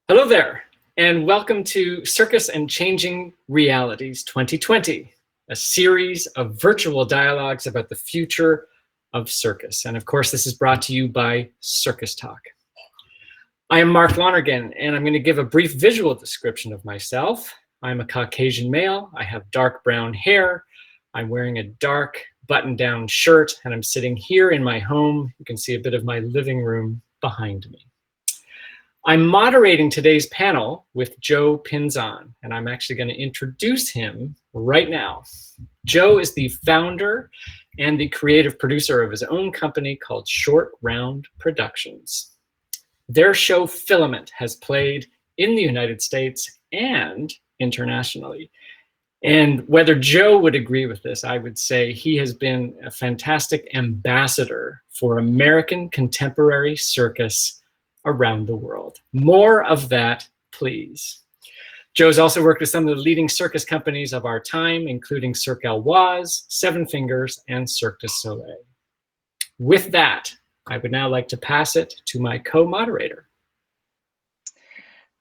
Hello there, and welcome to Circus and Changing Realities 2020, a series of virtual dialogues about the future of circus. And of course, this is brought to you by CircusTalk. I am Mark Lonergan, and I'm going to give a brief visual description of myself. I'm a Caucasian male. I have dark brown hair. I'm wearing a dark button-down shirt, and I'm sitting here in my home. You can see a bit of my living room behind me. I'm moderating today's panel with Joe Pinzon, and I'm actually going to introduce him right now. Joe is the founder and the creative producer of his own company called Short Round Productions. Their show Filament has played in the United States and internationally. And whether Joe would agree with this, I would say he has been a fantastic ambassador for American contemporary circus around the world. More of that, please. Joe's also worked with some of the leading circus companies of our time, including Cirque, Seven Fingers, and Cirque du Soleil. With that, I would now like to pass it to my co-moderator.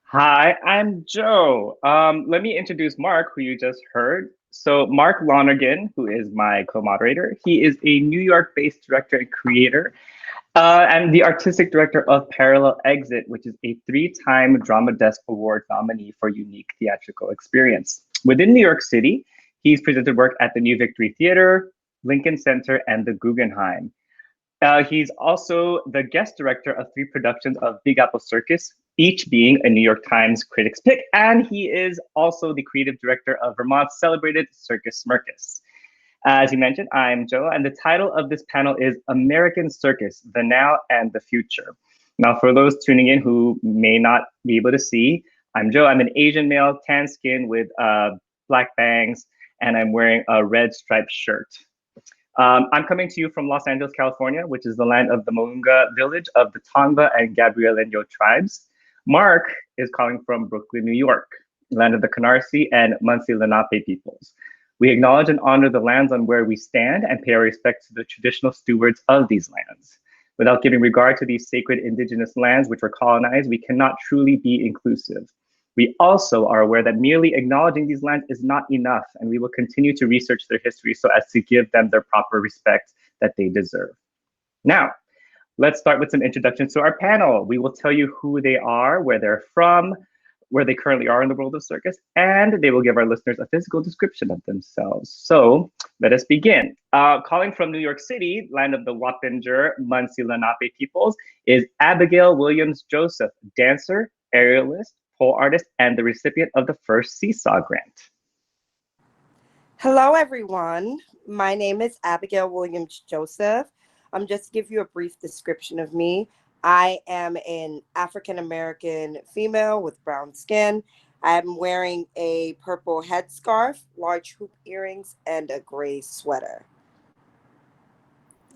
Hi, I'm Joe. Let me introduce Mark, who you just heard. So Mark Lonergan, who is my co-moderator, he is a New York-based director and creator. I'm the artistic director of Parallel Exit, which is a 3-time Drama Desk Award nominee for unique theatrical experience. Within New York City, he's presented work at the New Victory Theater, Lincoln Center, and the Guggenheim. He's also the guest director of 3 productions of Big Apple Circus, each being a New York Times Critics' Pick, and he is also the creative director of Vermont's celebrated Circus Smirkus. As you mentioned, I'm Joe, and the title of this panel is American Circus, the Now and the Future. Now, for those tuning in who may not be able to see, I'm Joe. I'm an Asian male, tan skin with black bangs, and I'm wearing a red striped shirt. I'm coming to you from Los Angeles, California, which is the land of the Moonga village of the Tongva and Gabrielino tribes. Mark is calling from Brooklyn, New York, land of the Canarsie and Munsee Lenape peoples. We acknowledge and honor the lands on where we stand and pay our respect to the traditional stewards of these lands. Without giving regard to these sacred indigenous lands which were colonized, we cannot truly be inclusive. We also are aware that merely acknowledging these lands is not enough, and we will continue to research their history so as to give them their proper respect that they deserve. Now, let's start with some introductions to our panel. We will tell you who they are, where they're from, where they currently are in the world of circus, and they will give our listeners a physical description of themselves. So let us begin. Calling from New York City, land of the Wappinger Munsee Lenape peoples, is Abigail Williams Joseph, dancer, aerialist, pole artist, and the recipient of the first Seesaw Grant. Hello, everyone. My name is Abigail Williams Joseph. Just to give you a brief description of me. I am an African-American female with brown skin. I'm wearing a purple headscarf, large hoop earrings, and a gray sweater.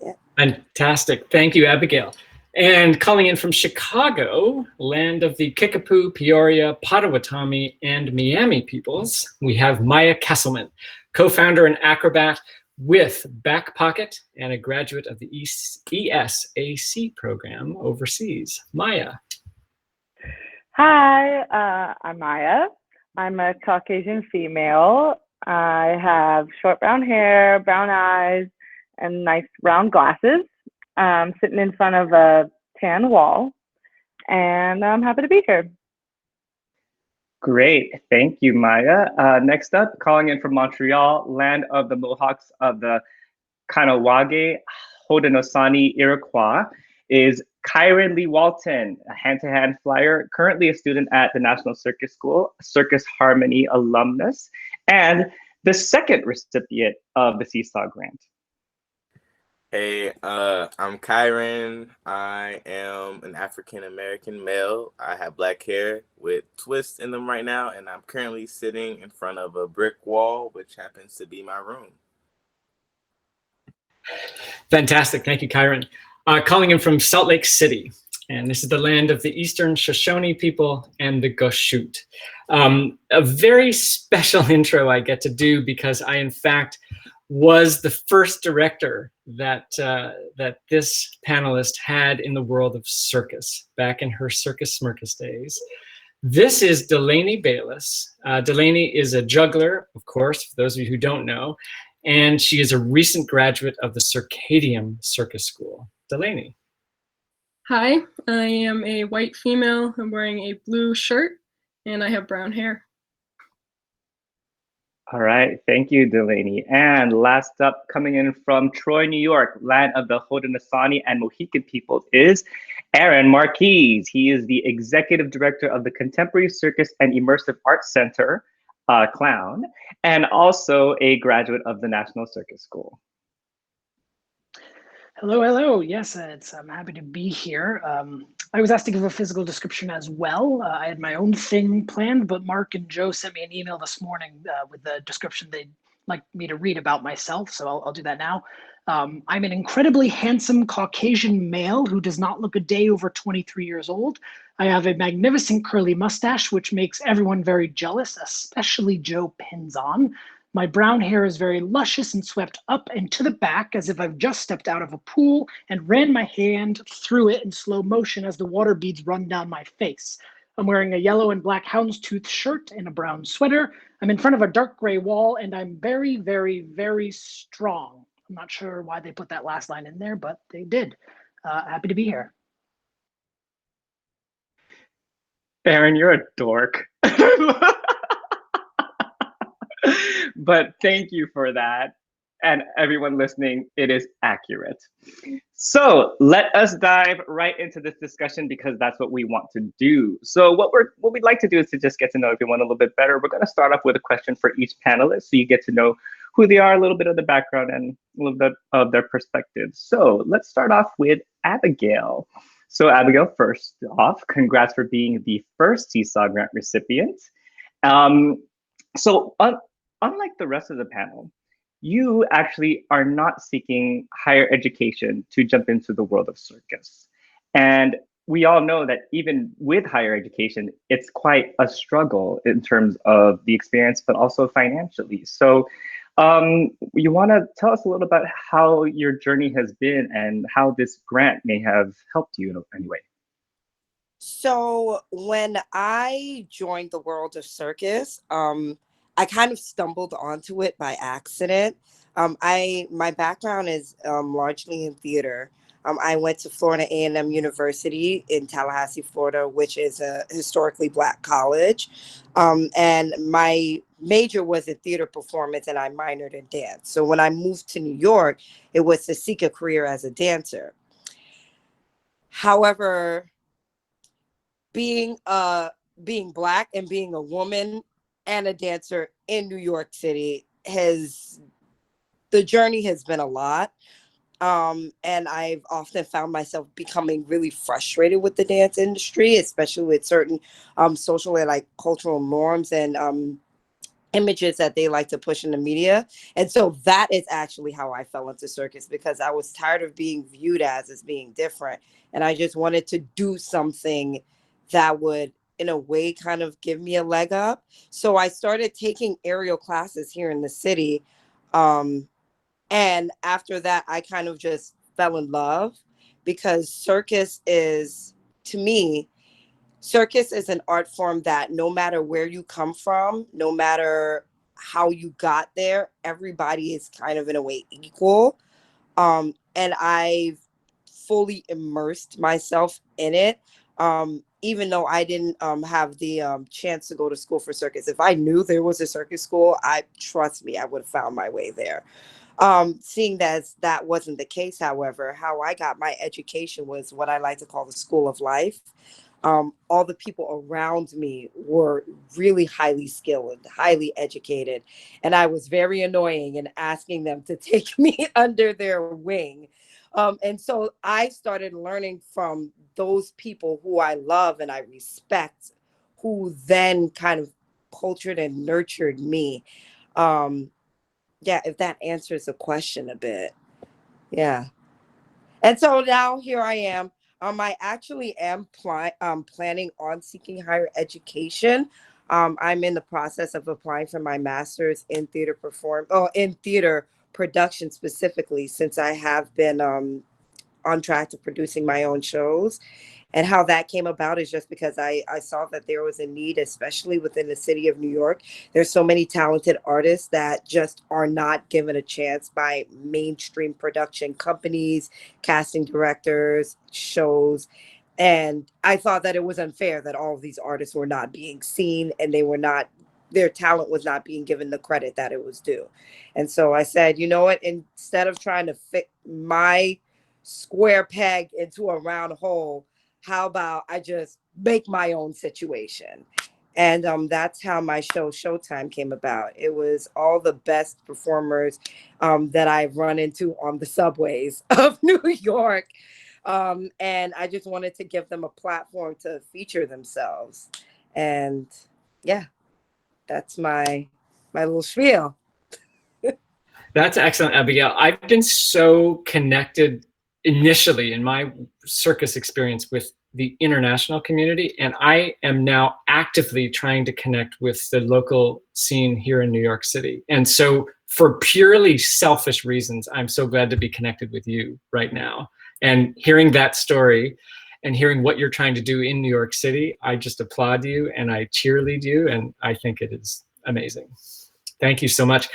Yeah. Fantastic. Thank you, Abigail. And calling in from Chicago, land of the Kickapoo, Peoria, Potawatomi, and Miami peoples, we have Maya Kesselman, co-founder and acrobat with Back Pocket and a graduate of the ESAC program overseas. Maya. Hi, I'm Maya. I'm a Caucasian female. I have short brown hair, brown eyes, and nice round glasses. I'm sitting in front of a tan wall, and I'm happy to be here. Great, thank you, Maya. Next up, calling in from Montreal, land of the Mohawks of the Kanawage Haudenosaunee Iroquois, is Kyron Lee Walton, a hand-to-hand flyer, currently a student at the National Circus School, Circus Harmony alumnus, and the second recipient of the Seesaw Grant. Hey, I'm Kyron. I am an African-American male. I have black hair with twists in them right now, and I'm currently sitting in front of a brick wall, which happens to be my room. Fantastic. Thank you, Kyron. Calling in from Salt Lake City, and this is the land of the Eastern Shoshone people and the Goshute. A very special intro I get to do because I, in fact, was the first director that this panelist had in the world of circus back in her Circus Smirkus days. This is Delaney Bayless. Delaney is a juggler, of course, for those of you who don't know, and she is a recent graduate of the Circadian Circus School. Delaney. Hi, I am a white female. I'm wearing a blue shirt and I have brown hair. All right, thank you, Delaney. And last up, coming in from Troy, New York, land of the Haudenosaunee and Mohican peoples, is Aaron Marquise. He is the executive director of the Contemporary Circus and Immersive Arts Center, clown, and also a graduate of the National Circus School. Hello, hello. Yes, I'm happy to be here. I was asked to give a physical description as well. I had my own thing planned, but Mark and Joe sent me an email this morning with the description they'd like me to read about myself, so I'll do that now. I'm an incredibly handsome Caucasian male who does not look a day over 23 years old. I have a magnificent curly mustache, which makes everyone very jealous, especially Joe Pinzon. My brown hair is very luscious and swept up and to the back as if I've just stepped out of a pool and ran my hand through it in slow motion as the water beads run down my face. I'm wearing a yellow and black houndstooth shirt and a brown sweater. I'm in front of a dark gray wall and I'm very, very, very strong. I'm not sure why they put that last line in there, but they did. Happy to be here. Aaron, you're a dork. But thank you for that. And everyone listening, it is accurate. So let us dive right into this discussion because that's what we want to do. So what we'd like to do is to just get to know everyone a little bit better. We're going to start off with a question for each panelist so you get to know who they are, a little bit of the background and a little bit of their perspective. So let's start off with Abigail. So Abigail, first off, congrats for being the first Seesaw Grant recipient. Unlike the rest of the panel, you actually are not seeking higher education to jump into the world of circus. And we all know that even with higher education, it's quite a struggle in terms of the experience, but also financially. So you want to tell us a little about how your journey has been and how this grant may have helped you in any way. So when I joined the world of circus, I kind of stumbled onto it by accident. My background is largely in theater. I went to Florida A&M University in Tallahassee, Florida, which is a historically Black college. And my major was in theater performance and I minored in dance. So when I moved to New York, it was to seek a career as a dancer. However, being Black and being a woman and a dancer in New York City, the journey has been a lot. And I've often found myself becoming really frustrated with the dance industry, especially with certain social and like cultural norms and images that they like to push in the media. And so that is actually how I fell into circus, because I was tired of being viewed as being different. And I just wanted to do something that would, in a way, kind of give me a leg up. So I started taking aerial classes here in the city. And after that, I kind of just fell in love, because circus is, to me, circus is an art form that no matter where you come from, no matter how you got there, everybody is kind of in a way equal. And I've fully immersed myself in it. Even though I didn't have the chance to go to school for circus. If I knew there was a circus school, trust me, I would have found my way there. Seeing that wasn't the case, however, how I got my education was what I like to call the school of life. All the people around me were really highly skilled, highly educated, and I was very annoying in asking them to take me under their wing. And so I started learning from those people who I love and I respect, who then kind of cultured and nurtured me. Yeah, if that answers the question a bit. Yeah. And so now here I am. I actually am planning on seeking higher education. I'm in the process of applying for my master's in in theater production specifically, since I have been on track to producing my own shows. And how that came about is just because I saw that there was a need, especially within the city of New York. There's so many talented artists that just are not given a chance by mainstream production companies, casting directors, shows. And I thought that it was unfair that all of these artists were not being seen, and their talent was not being given the credit that it was due. And so I said, you know what, instead of trying to fit my square peg into a round hole, how about I just make my own situation? And that's how my show Showtime came about. It was all the best performers that I've run into on the subways of New York. And I just wanted to give them a platform to feature themselves. And yeah, that's my little spiel. That's excellent, Abigail. I've been so connected initially in my circus experience with the international community, and I am now actively trying to connect with the local scene here in New York City. And so for purely selfish reasons, I'm so glad to be connected with you right now. And hearing that story and hearing what you're trying to do in New York City, I just applaud you and I cheerlead you, and I think it is amazing. Thank you so much.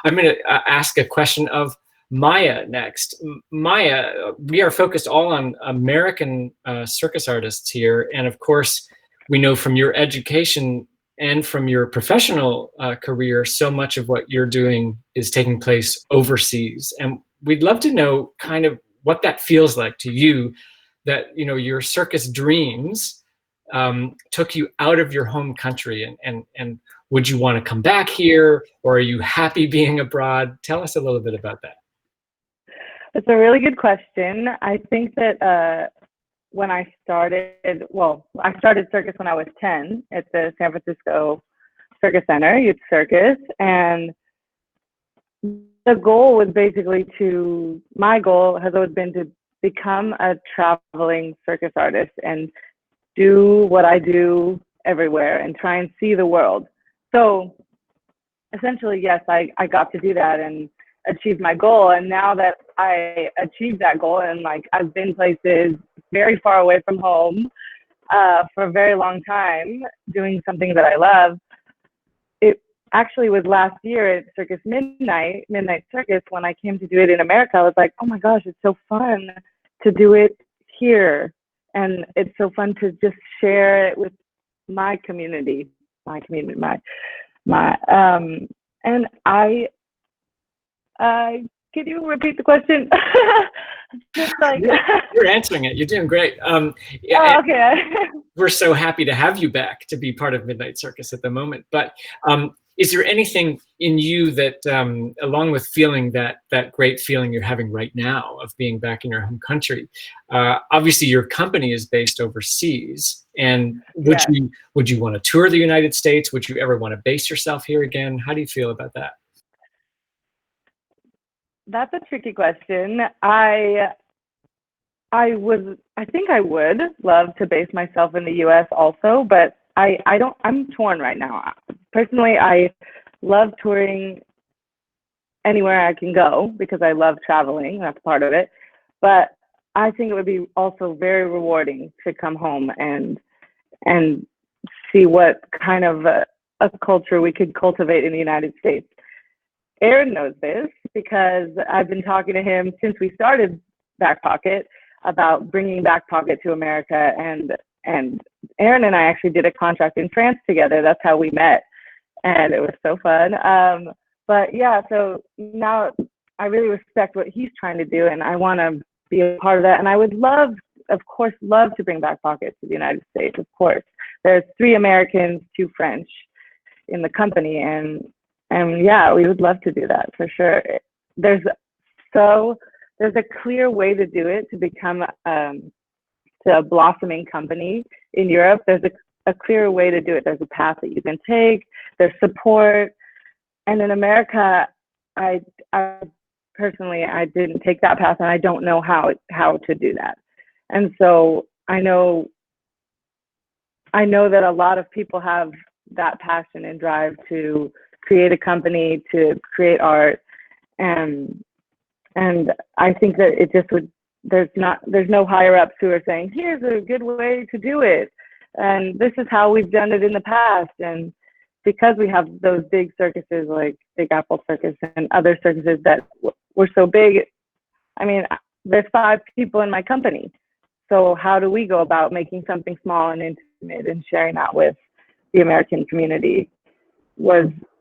I'm going to ask a question of Maya next. Maya, we are focused all on American circus artists here. And of course, we know from your education and from your professional career, so much of what you're doing is taking place overseas. And we'd love to know kind of what that feels like to you, that, you know, your circus dreams took you out of your home country, and would you want to come back here, or are you happy being abroad? Tell us a little bit about that. It's a really good question. I think that when I started circus when I was 10 at the San Francisco Circus Center, Youth Circus, and the goal was basically my goal has always been to become a traveling circus artist and do what I do everywhere and try and see the world. So essentially, yes, I got to do that and achieve my goal. And now that I achieved that goal, and like I've been places very far away from home for a very long time doing something that I love. It actually was last year at Circus Midnight Circus, when I came to do it in America. I was like, oh my gosh, it's so fun to do it here. And it's so fun to just share it with my community, and can you repeat the question? Just like you're answering it. You're doing great. Yeah, okay. We're so happy to have you back to be part of Midnight Circus at the moment. But is there anything in you that, along with feeling that great feeling you're having right now of being back in your home country, obviously your company is based overseas, and would you want to tour the United States? Would you ever want to base yourself here again? How do you feel about that? That's a tricky question. I think I would love to base myself in the US also, but I'm torn right now. Personally, I love touring anywhere I can go because I love traveling. That's part of it. But I think it would be also very rewarding to come home and see what kind of a culture we could cultivate in the United States. Aaron knows this because I've been talking to him since we started Back Pocket about bringing Back Pocket to America, and Aaron and I actually did a contract in France together. That's how we met, and it was so fun. But yeah, so now I really respect what he's trying to do, and I want to be a part of that. And I would love to bring Back Pocket to the United States. Of course, there's 3 Americans, 2 French in the company, and yeah, we would love to do that for sure. There's a clear way to do it, to become to a blossoming company in Europe. There's a clear way to do it. There's a path that you can take. There's support. And in America, I personally didn't take that path, and I don't know how to do that. And so I know that a lot of people have that passion and drive to create a company, to create art, and I think that it just would there's no higher ups who are saying, here's a good way to do it, and this is how we've done it in the past. And because we have those big circuses like Big Apple Circus and other circuses that were so big, I mean, there's 5 people in my company. So how do we go about making something small and intimate and sharing that with the American community?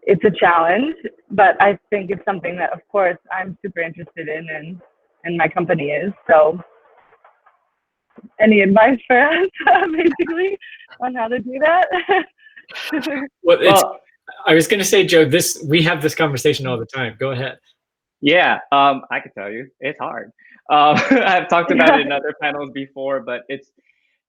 It's a challenge, but I think it's something that, of course, I'm super interested in, and my company is. So any advice for us, basically, on how to do that? Well, I was going to say, Joe, we have this conversation all the time. Go ahead. Yeah, I can tell you, it's hard. I've talked about it in other panels before, but it's,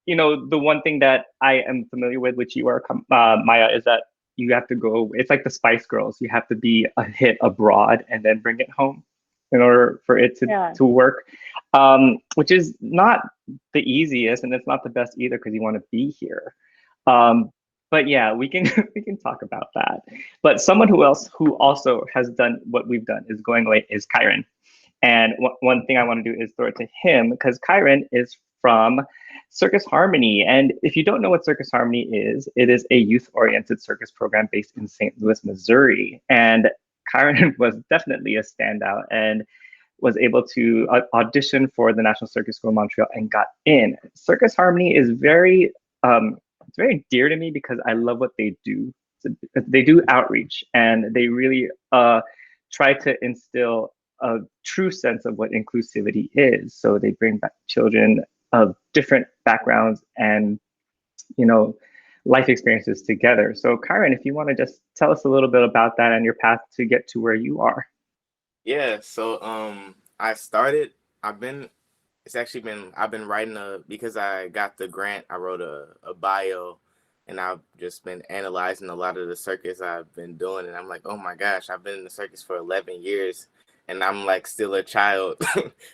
the one thing that I am familiar with, which you are, Maya, is that you have to go, it's like the Spice Girls. You have to be a hit abroad and then bring it home in order for it to work, which is not the easiest, and it's not the best either, because you want to be here. But yeah, we can talk about that. But someone who also has done what we've done is going away is Kyron. And one thing I want to do is throw it to him, because Kyron is from Circus Harmony. And if you don't know what Circus Harmony is, it is a youth-oriented circus program based in St. Louis, Missouri. And Kyron was definitely a standout and was able to audition for the National Circus School of Montreal and got in. Circus Harmony is very dear to me because I love what they do. They do outreach, and they really try to instill a true sense of what inclusivity is. So they bring back children of different backgrounds and, life experiences together. So Kyron, if you want to just tell us a little bit about that and your path to get to where you are. Yeah, so I've been writing because I got the grant, I wrote a bio, and I've just been analyzing a lot of the circus I've been doing, and I'm like, oh my gosh, I've been in the circus for 11 years, and I'm like still a child.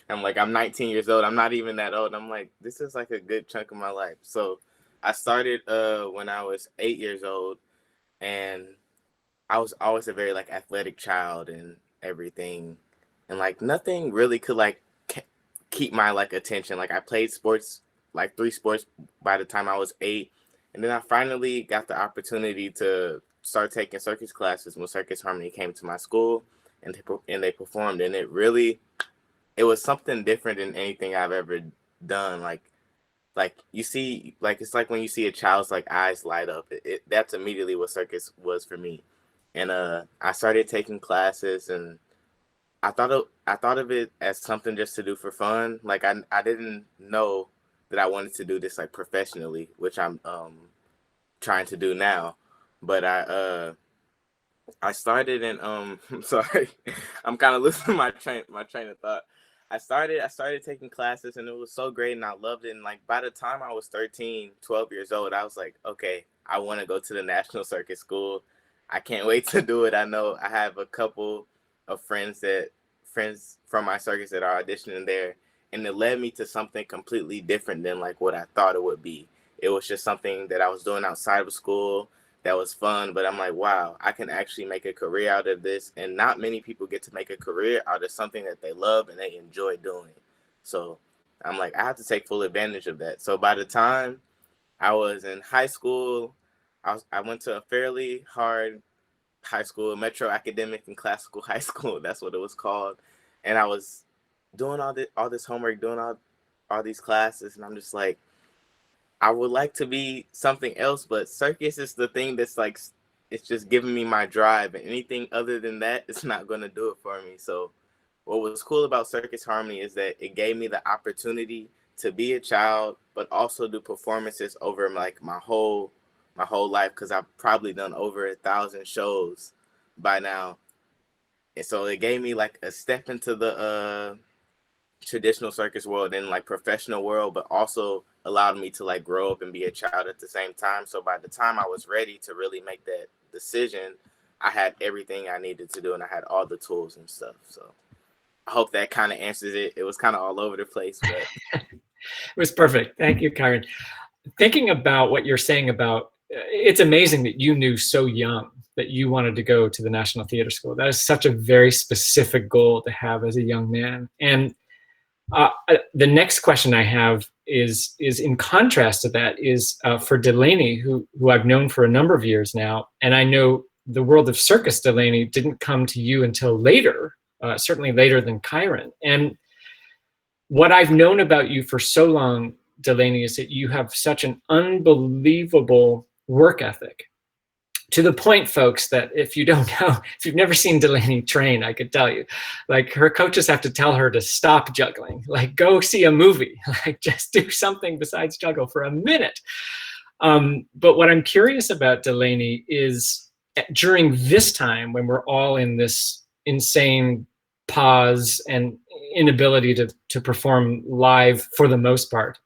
I'm 19 years old. I'm not even that old. I'm like, this is like a good chunk of my life. So I started when I was 8 years old, and I was always a very like athletic child and everything, and like nothing really could like keep my like attention. Like I played sports, like 3 sports by the time I was 8, and then I finally got the opportunity to start taking circus classes when Circus Harmony came to my school, and they performed, and it was something different than anything I've ever done. Like you see, like it's like when you see a child's like eyes light up. That's immediately what circus was for me. And I started taking classes, and I thought of it as something just to do for fun. Like I didn't know that I wanted to do this like professionally, which I'm trying to do now. But I started and sorry, I'm kind of losing my train of thought. I started taking classes, and it was so great, and I loved it. And like by the time I was 12 years old, I was like, okay, I want to go to the National Circus School. I can't wait to do it. I know I have a couple of friends from my circus that are auditioning there, and it led me to something completely different than like what I thought it would be. It was just something that I was doing outside of school that was fun, but I'm like, wow, I can actually make a career out of this, and not many people get to make a career out of something that they love and they enjoy doing. So I'm like, I have to take full advantage of that. So by the time I was in high school, I went to a fairly hard high school, Metro Academic and Classical High School. That's what it was called. And I was doing all this homework, doing all these classes, and I'm just like, I would like to be something else, but circus is the thing that's like, it's just giving me my drive, and anything other than that, it's not going to do it for me. So what was cool about Circus Harmony is that it gave me the opportunity to be a child, but also do performances over like my whole life, because I've probably done over 1,000 shows by now. And so it gave me like a step into the traditional circus world and like professional world, but also allowed me to like grow up and be a child at the same time. So by the time I was ready to really make that decision, I had everything I needed to do, and I had all the tools and stuff. So I hope that kind of answers it. It was kind of all over the place, but It was perfect. Thank you, Kyron. Thinking about what you're saying about, it's amazing that you knew so young that you wanted to go to the National Theater School. That is such a very specific goal to have as a young man. And The next question I have is in contrast to that is for Delaney, who I've known for a number of years now, and I know the world of Circus, Delaney, didn't come to you until later, certainly later than Kyron. And what I've known about you for so long, Delaney, is that you have such an unbelievable work ethic. To the point, folks, that if you don't know, if you've never seen Delaney train, I could tell you, like, her coaches have to tell her to stop juggling, like, go see a movie, like, just do something besides juggle for a minute. But what I'm curious about, Delaney, is during this time when we're all in this insane pause and inability to perform live for the most part,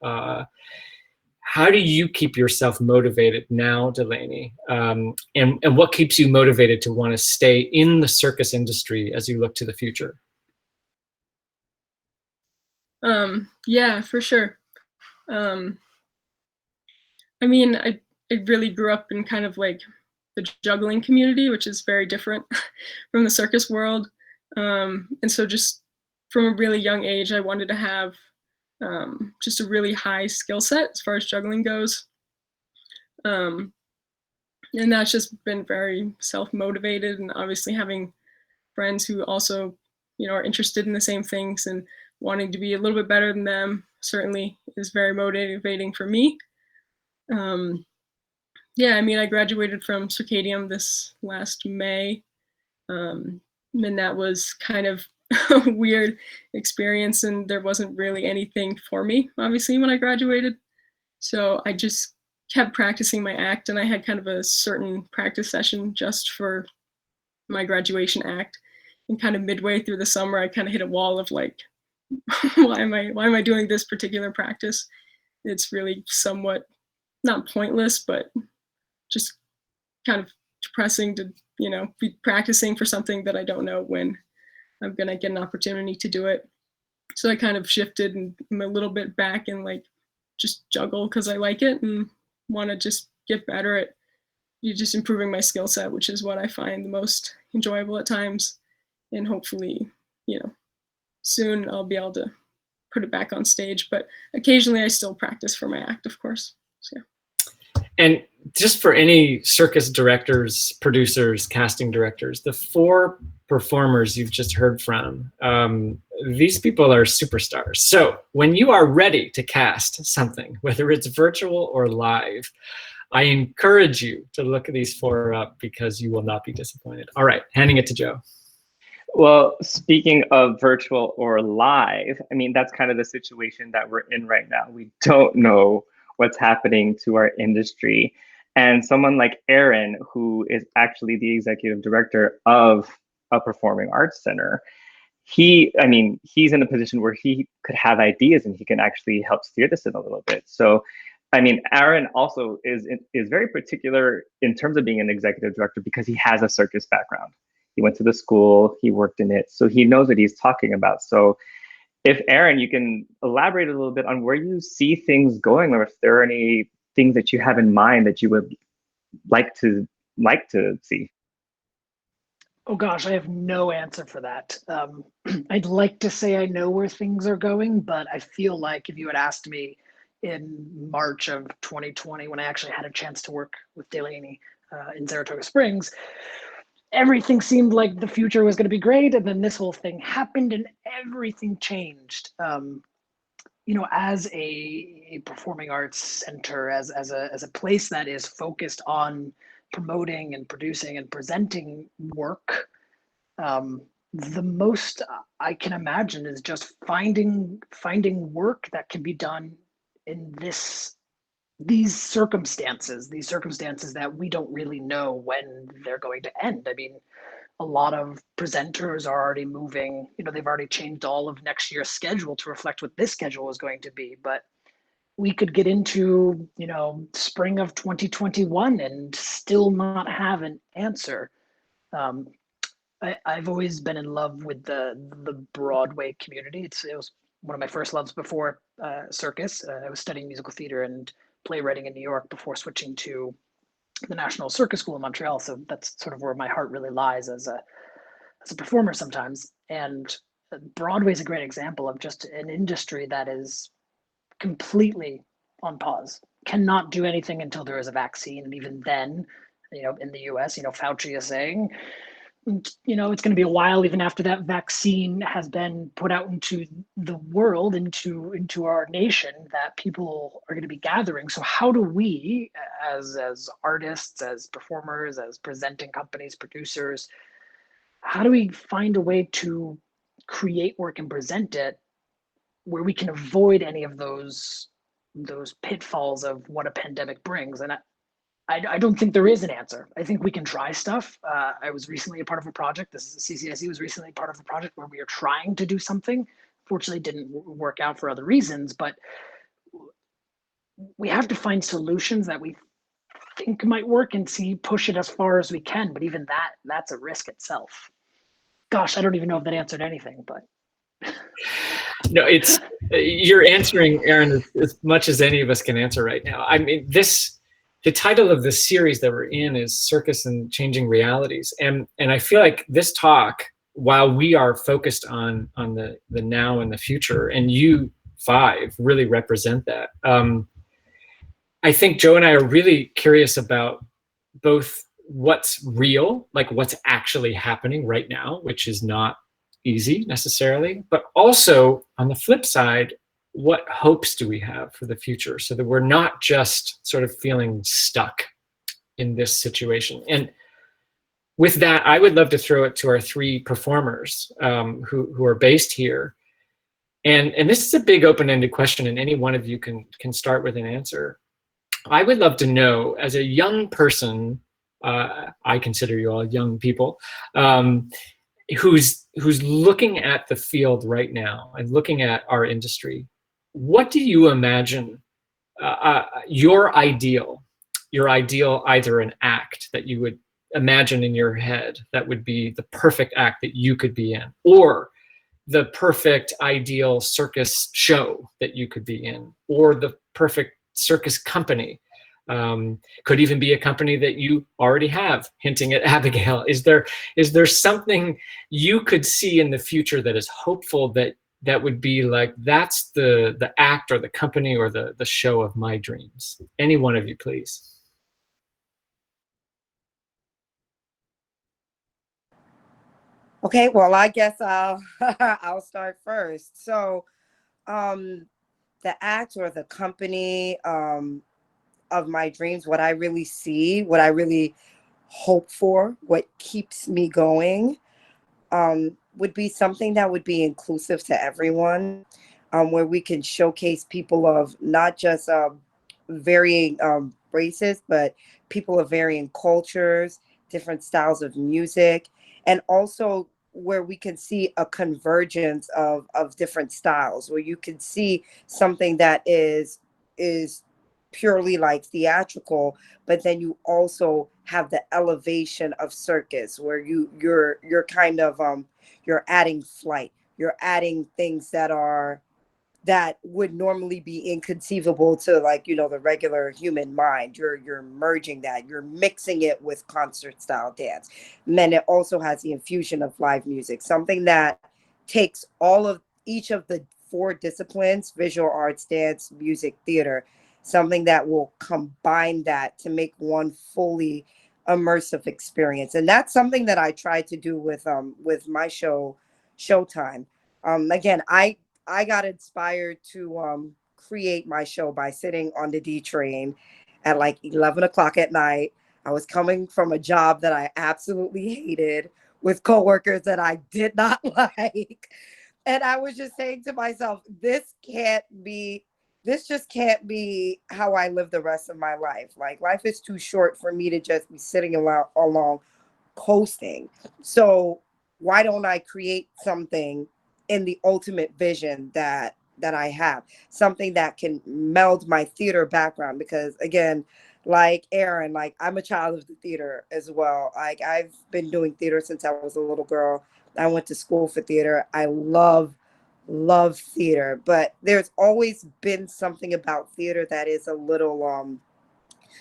how do you keep yourself motivated now, Delaney? And what keeps you motivated to want to stay in the circus industry as you look to the future? Yeah, for sure. I mean, I really grew up in kind of like the juggling community, which is very different from the circus world. And so just from a really young age, I wanted to have just a really high skill set as far as juggling goes. And that's just been very self-motivated, and obviously having friends who also, you know, are interested in the same things and wanting to be a little bit better than them certainly is very motivating for me. Yeah, I mean, I graduated from Circadium this last May, and that was kind of a weird experience, and there wasn't really anything for me, obviously, when I graduated. So I just kept practicing my act, and I had kind of a certain practice session just for my graduation act. And kind of midway through the summer, I kind of hit a wall of like, why am I doing this particular practice? It's really somewhat not pointless, but just kind of depressing to, you know, be practicing for something that I don't know when I'm gonna get an opportunity to do it. So I kind of shifted and I'm a little bit back and like just juggle because I like it and want to just get better at just improving my skill set, which is what I find the most enjoyable at times. And hopefully, you know, soon I'll be able to put it back on stage, but occasionally I still practice for my act, of course. So, yeah. And just for any circus directors, producers, casting directors, the 4 performers you've just heard from, these people are superstars. So when you are ready to cast something, whether it's virtual or live, I encourage you to look at these 4 up because you will not be disappointed. All right, handing it to Joe. Well, speaking of virtual or live, I mean, that's kind of the situation that we're in right now. We don't know what's happening to our industry. And someone like Aaron, who is actually the executive director of a performing arts center, he's in a position where he could have ideas and he can actually help steer this in a little bit. So, I mean, Aaron also is very particular in terms of being an executive director because he has a circus background. He went to the school, he worked in it, so he knows what he's talking about. So if Aaron, you can elaborate a little bit on where you see things going, or if there are any things that you have in mind that you would like to see. Oh gosh, I have no answer for that. I'd like to say I know where things are going, but I feel like if you had asked me in March of 2020, when I actually had a chance to work with Delaney in Saratoga Springs, everything seemed like the future was going to be great, and then this whole thing happened and everything changed. You know, as a performing arts center, as a place that is focused on promoting and producing and presenting work, the most I can imagine is just finding work that can be done in these circumstances that we don't really know when they're going to end. I mean, a lot of presenters are already moving, you know, they've already changed all of next year's schedule to reflect what this schedule is going to be. But we could get into, you know, spring of 2021 and still not have an answer. I've always been in love with the Broadway community. It was one of my first loves before Circus. I was studying musical theater and playwriting in New York before switching to the National Circus School in Montreal. So that's sort of where my heart really lies as a performer sometimes. And Broadway's a great example of just an industry that is completely on pause, cannot do anything until there is a vaccine. And even then, in the US, Fauci is saying, it's going to be a while even after that vaccine has been put out into the world, into our nation, that people are going to be gathering. So how do we, as artists, as performers, as presenting companies, producers, how do we find a way to create work and present it where we can avoid any of those pitfalls of what a pandemic brings? And I don't think there is an answer. I think we can try stuff. I was recently a part of a project. CCIAC was recently part of a project where we are trying to do something. Fortunately, didn't work out for other reasons, but we have to find solutions that we think might work and push it as far as we can. But even that's a risk itself. Gosh, I don't even know if that answered anything, but. No, you're answering, Aaron, as much as any of us can answer right now. I mean, the title of this series that we're in is Circus and Changing Realities. And I feel like this talk, while we are focused on the now and the future, and you five really represent that, I think Joe and I are really curious about both what's real, like what's actually happening right now, which is not easy necessarily, but also on the flip side, what hopes do we have for the future so that we're not just sort of feeling stuck in this situation? And with that, I would love to throw it to our three performers who are based here. And this is a big open-ended question, and any one of you can start with an answer. I would love to know, as a young person, I consider you all young people, who's looking at the field right now and looking at our industry, what do you imagine your ideal either an act that you would imagine in your head that would be the perfect act that you could be in, or the perfect ideal circus show that you could be in, or the perfect circus company? Could even be a company that you already have, hinting at Abigail. Is there something you could see in the future that is hopeful, that would be like, that's the act or the company or the show of my dreams? Any one of you, please. Okay, well, I guess I'll start first. So the act or the company of my dreams, what I really see, what I really hope for, what keeps me going, would be something that would be inclusive to everyone, where we can showcase people of not just varying races, but people of varying cultures, different styles of music, and also where we can see a convergence of different styles, where you can see something that is purely like theatrical, but then you also have the elevation of circus, where you're kind of you're adding flight, you're adding things that would normally be inconceivable to, like, the regular human mind. You're merging that, you're mixing it with concert style dance. And then it also has the infusion of live music, something that takes each of the four disciplines: visual arts, dance, music, theater, something that will combine that to make one fully immersive experience. And that's something that I try to do with my show, Showtime. Again, I got inspired to create my show by sitting on the D train at like 11 o'clock at night. I was coming from a job that I absolutely hated, with coworkers that I did not like. And I was just saying to myself, this just can't be how I live the rest of my life. Like, life is too short for me to just be sitting along coasting. So why don't I create something in the ultimate vision that I have, something that can meld my theater background? Because again, like Aaron, like, I'm a child of the theater as well. Like, I've been doing theater since I was a little girl. I went to school for theater. I love theater, but there's always been something about theater that is a little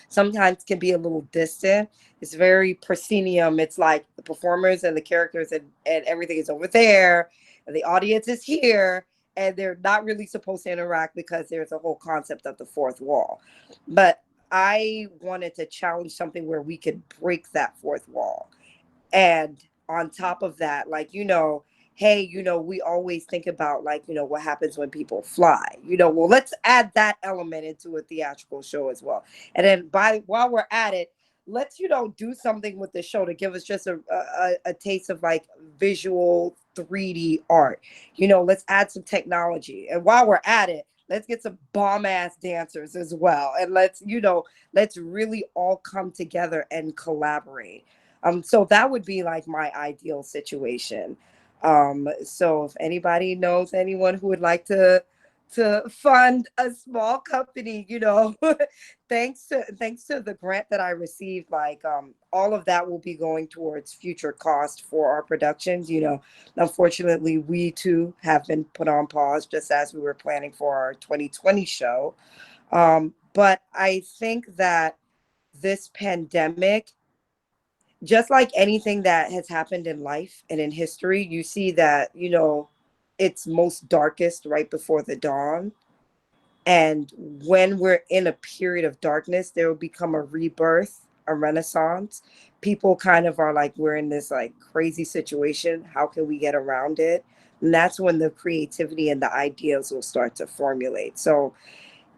sometimes can be a little distant. It's very proscenium. It's like the performers and the characters and everything is over there, and the audience is here, and they're not really supposed to interact because there's a whole concept of the fourth wall. But I wanted to challenge something where we could break that fourth wall. And on top of that, like, hey, we always think about, like, what happens when people fly, well, let's add that element into a theatrical show as well. And then while we're at it, let's, do something with the show to give us just a taste of like visual 3D art. Let's add some technology. And while we're at it, let's get some bomb ass dancers as well. And let's really all come together and collaborate. So that would be like my ideal situation. So if anybody knows anyone who would like to fund a small company, thanks to the grant that I received, like all of that will be going towards future cost for our productions. Unfortunately, we too have been put on pause just as we were planning for our 2020 show. But I think that this pandemic, just like anything that has happened in life and in history, you see that, it's most darkest right before the dawn. And when we're in a period of darkness, there will become a rebirth, a renaissance. People kind of are like, we're in this like crazy situation. How can we get around it? And that's when the creativity and the ideas will start to formulate. So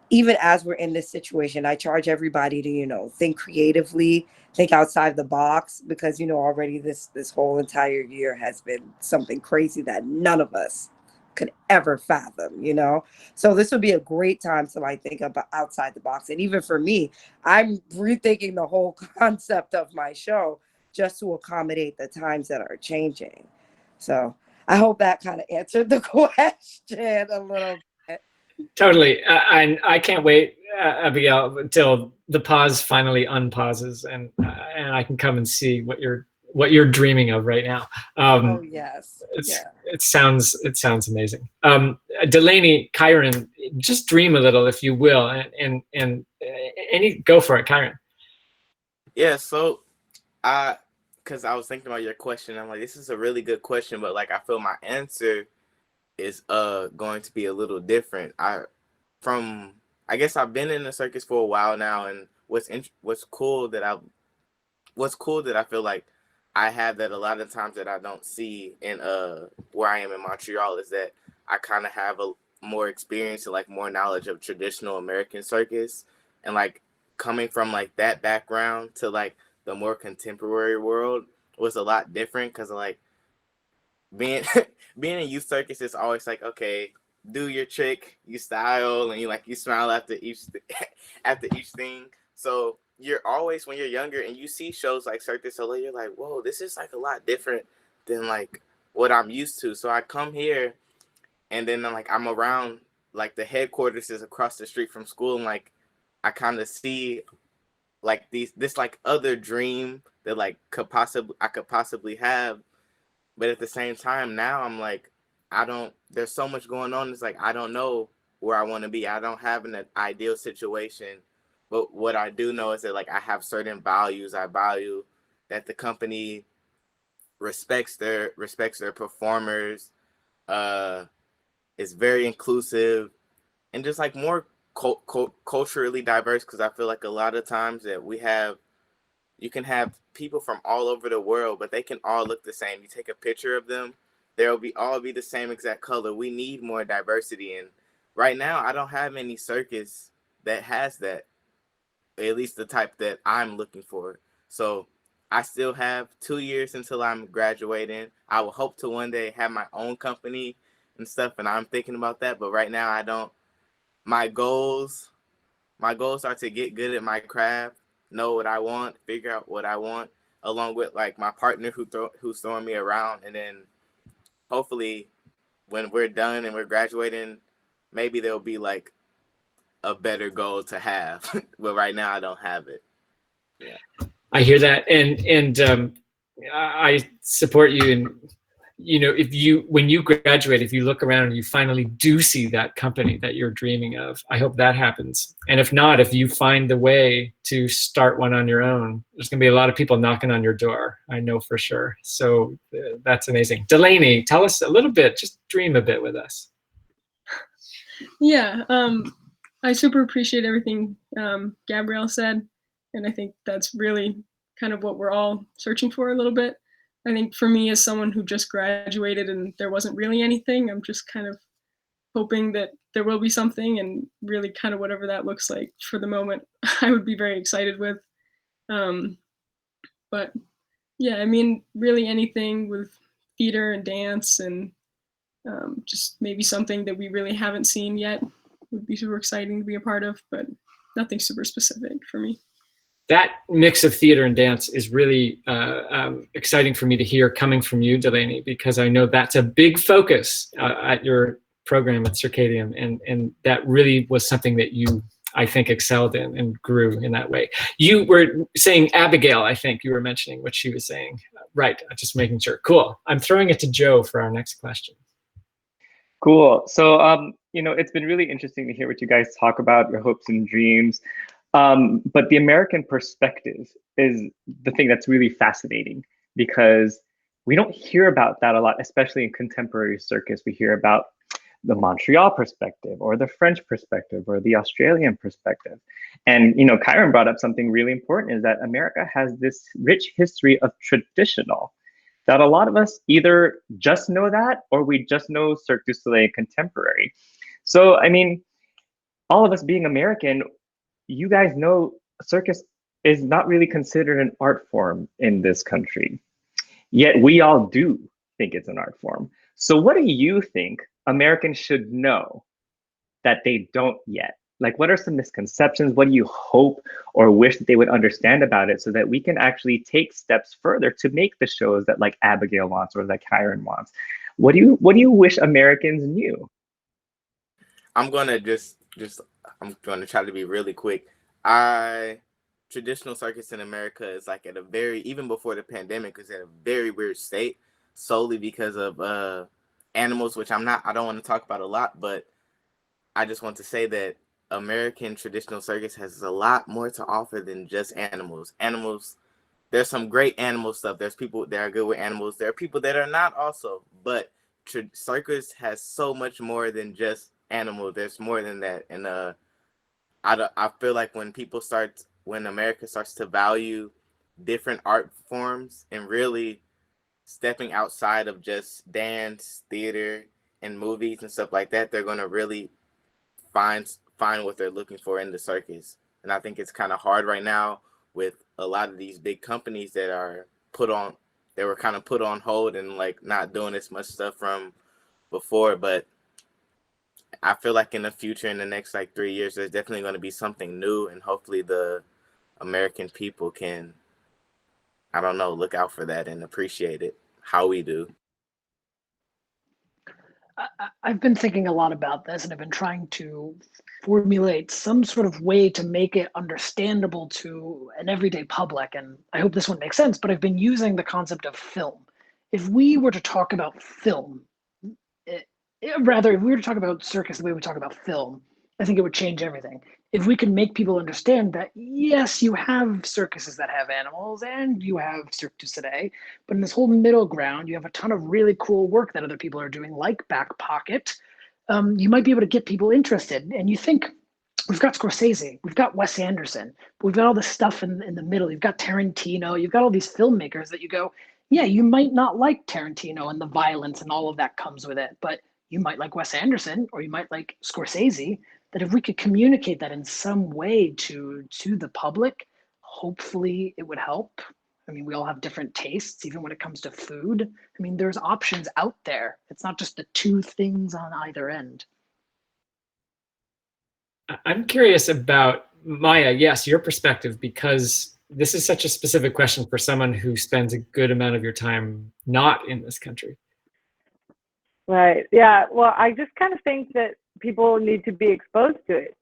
even as we're in this situation, I charge everybody to, think creatively, think outside the box, because, already this whole entire year has been something crazy that none of us could ever fathom, So this would be a great time to like think about outside the box. And even for me, I'm rethinking the whole concept of my show just to accommodate the times that are changing. So I hope that kind of answered the question a little bit. Totally. I can't wait, Abigail, until the pause finally unpauses and I can come and see what you're dreaming of right now. Oh yes. It sounds amazing. Delaney, Kyron, just dream a little, if you will, and go for it, Kyron. Yeah. So, because I was thinking about your question, I'm like, this is a really good question, but like I feel my answer is going to be a little different. I guess I've been in the circus for a while now, and what's cool that I feel like I have that a lot of times that I don't see in where I am in Montreal is that I kind of have a more experience and like more knowledge of traditional American circus, and like coming from like that background to like the more contemporary world was a lot different, because like being in youth circus is always like, okay, do your trick, you style, and you smile after each thing. So you're always, when you're younger and you see shows like Cirque du Soleil, you're like, whoa, this is like a lot different than like what I'm used to. So I come here, and then I'm around, like the headquarters is across the street from school, and like I kind of see like this like other dream that like I could possibly have. But at the same time, now I'm like, there's so much going on. It's like, I don't know where I want to be. I don't have an ideal situation. But what I do know is that like I have certain values. I value that the company respects their performers, is very inclusive, and just like more culturally diverse. Because I feel like a lot of times that you can have people from all over the world, but they can all look the same. You take a picture of them, they'll all be the same exact color. We need more diversity. And right now, I don't have any circus that has that, at least the type that I'm looking for. So I still have 2 years until I'm graduating. I will hope to one day have my own company and stuff, and I'm thinking about that. But right now, I don't. My goals are to get good at my craft, know what I want, figure out what I want, along with like my partner who's throwing me around, and then hopefully when we're done and we're graduating, maybe there'll be like a better goal to have. But right now I don't have it. Yeah, I hear that, and I support you in you know, when you graduate, if you look around and you finally do see that company that you're dreaming of, I hope that happens. And if not, if you find the way to start one on your own, there's going to be a lot of people knocking on your door. I know for sure. So that's amazing. Delaney, tell us a little bit, just dream a bit with us. Yeah, I super appreciate everything Gabrielle said. And I think that's really kind of what we're all searching for a little bit. I think for me, as someone who just graduated and there wasn't really anything, I'm just kind of hoping that there will be something, and really kind of whatever that looks like for the moment, I would be very excited with. But yeah, I mean, really anything with theater and dance, and just maybe something that we really haven't seen yet would be super exciting to be a part of, but nothing super specific for me. That mix of theater and dance is really exciting for me to hear coming from you, Delaney, because I know that's a big focus at your program at Circadium, and that really was something that you, I think, excelled in and grew in that way. You were saying Abigail, I think you were mentioning what she was saying. Right, just making sure. Cool. I'm throwing it to Joe for our next question. Cool. So, you know, it's been really interesting to hear what you guys talk about, your hopes and dreams. But the American perspective is the thing that's really fascinating, because we don't hear about that a lot, especially in contemporary circus. We hear about the Montreal perspective, or the French perspective, or the Australian perspective. And, you know, Kyron brought up something really important, is that America has this rich history of traditional, that a lot of us either just know that, or we just know Cirque du Soleil contemporary. So, I mean, all of us being American, you guys know circus is not really considered an art form in this country. Yet we all do think it's an art form. So what do you think Americans should know that they don't yet? Like, what are some misconceptions? What do you hope or wish that they would understand about it, so that we can actually take steps further to make the shows that like Abigail wants or that Kyron wants? What do you wish Americans knew? I'm gonna I'm gonna try to be really quick. Traditional circus in America is like at a very, even before the pandemic, is at a very weird state, solely because of animals, which I don't want to talk about a lot, but I just want to say that American traditional circus has a lot more to offer than just animals. There's some great animal stuff. There's people that are good with animals. There are people that are not also, but circus has so much more than just animals. There's more than that. And I feel like when America starts to value different art forms and really stepping outside of just dance, theater, and movies and stuff like that, they're going to really find what they're looking for in the circus. And I think it's kind of hard right now with a lot of these big companies that were kind of put on hold and like not doing as much stuff from before. But I feel like in the future, in the next like 3 years, there's definitely going to be something new, and hopefully the American people can, I don't know, look out for that and appreciate it how we do. I've been thinking a lot about this, and I've been trying to formulate some sort of way to make it understandable to an everyday public. And I hope this one makes sense, but I've been using the concept of film. If we were to talk about film, if we were to talk about circus the way we talk about film, I think it would change everything. If we could make people understand that, yes, you have circuses that have animals and you have Cirque du Soleil, but in this whole middle ground, you have a ton of really cool work that other people are doing, like Back Pocket. You might be able to get people interested. And you think, we've got Scorsese, we've got Wes Anderson, we've got all this stuff in the middle. You've got Tarantino, you've got all these filmmakers that you go, yeah, you might not like Tarantino and the violence and all of that comes with it, but you might like Wes Anderson, or you might like Scorsese. That if we could communicate that in some way to the public, hopefully it would help. I mean, we all have different tastes, even when it comes to food. I mean, there's options out there. It's not just the two things on either end. I'm curious about, Maya, yes, your perspective, because this is such a specific question for someone who spends a good amount of your time not in this country. Right. Yeah. Well, I just kind of think that people need to be exposed to it.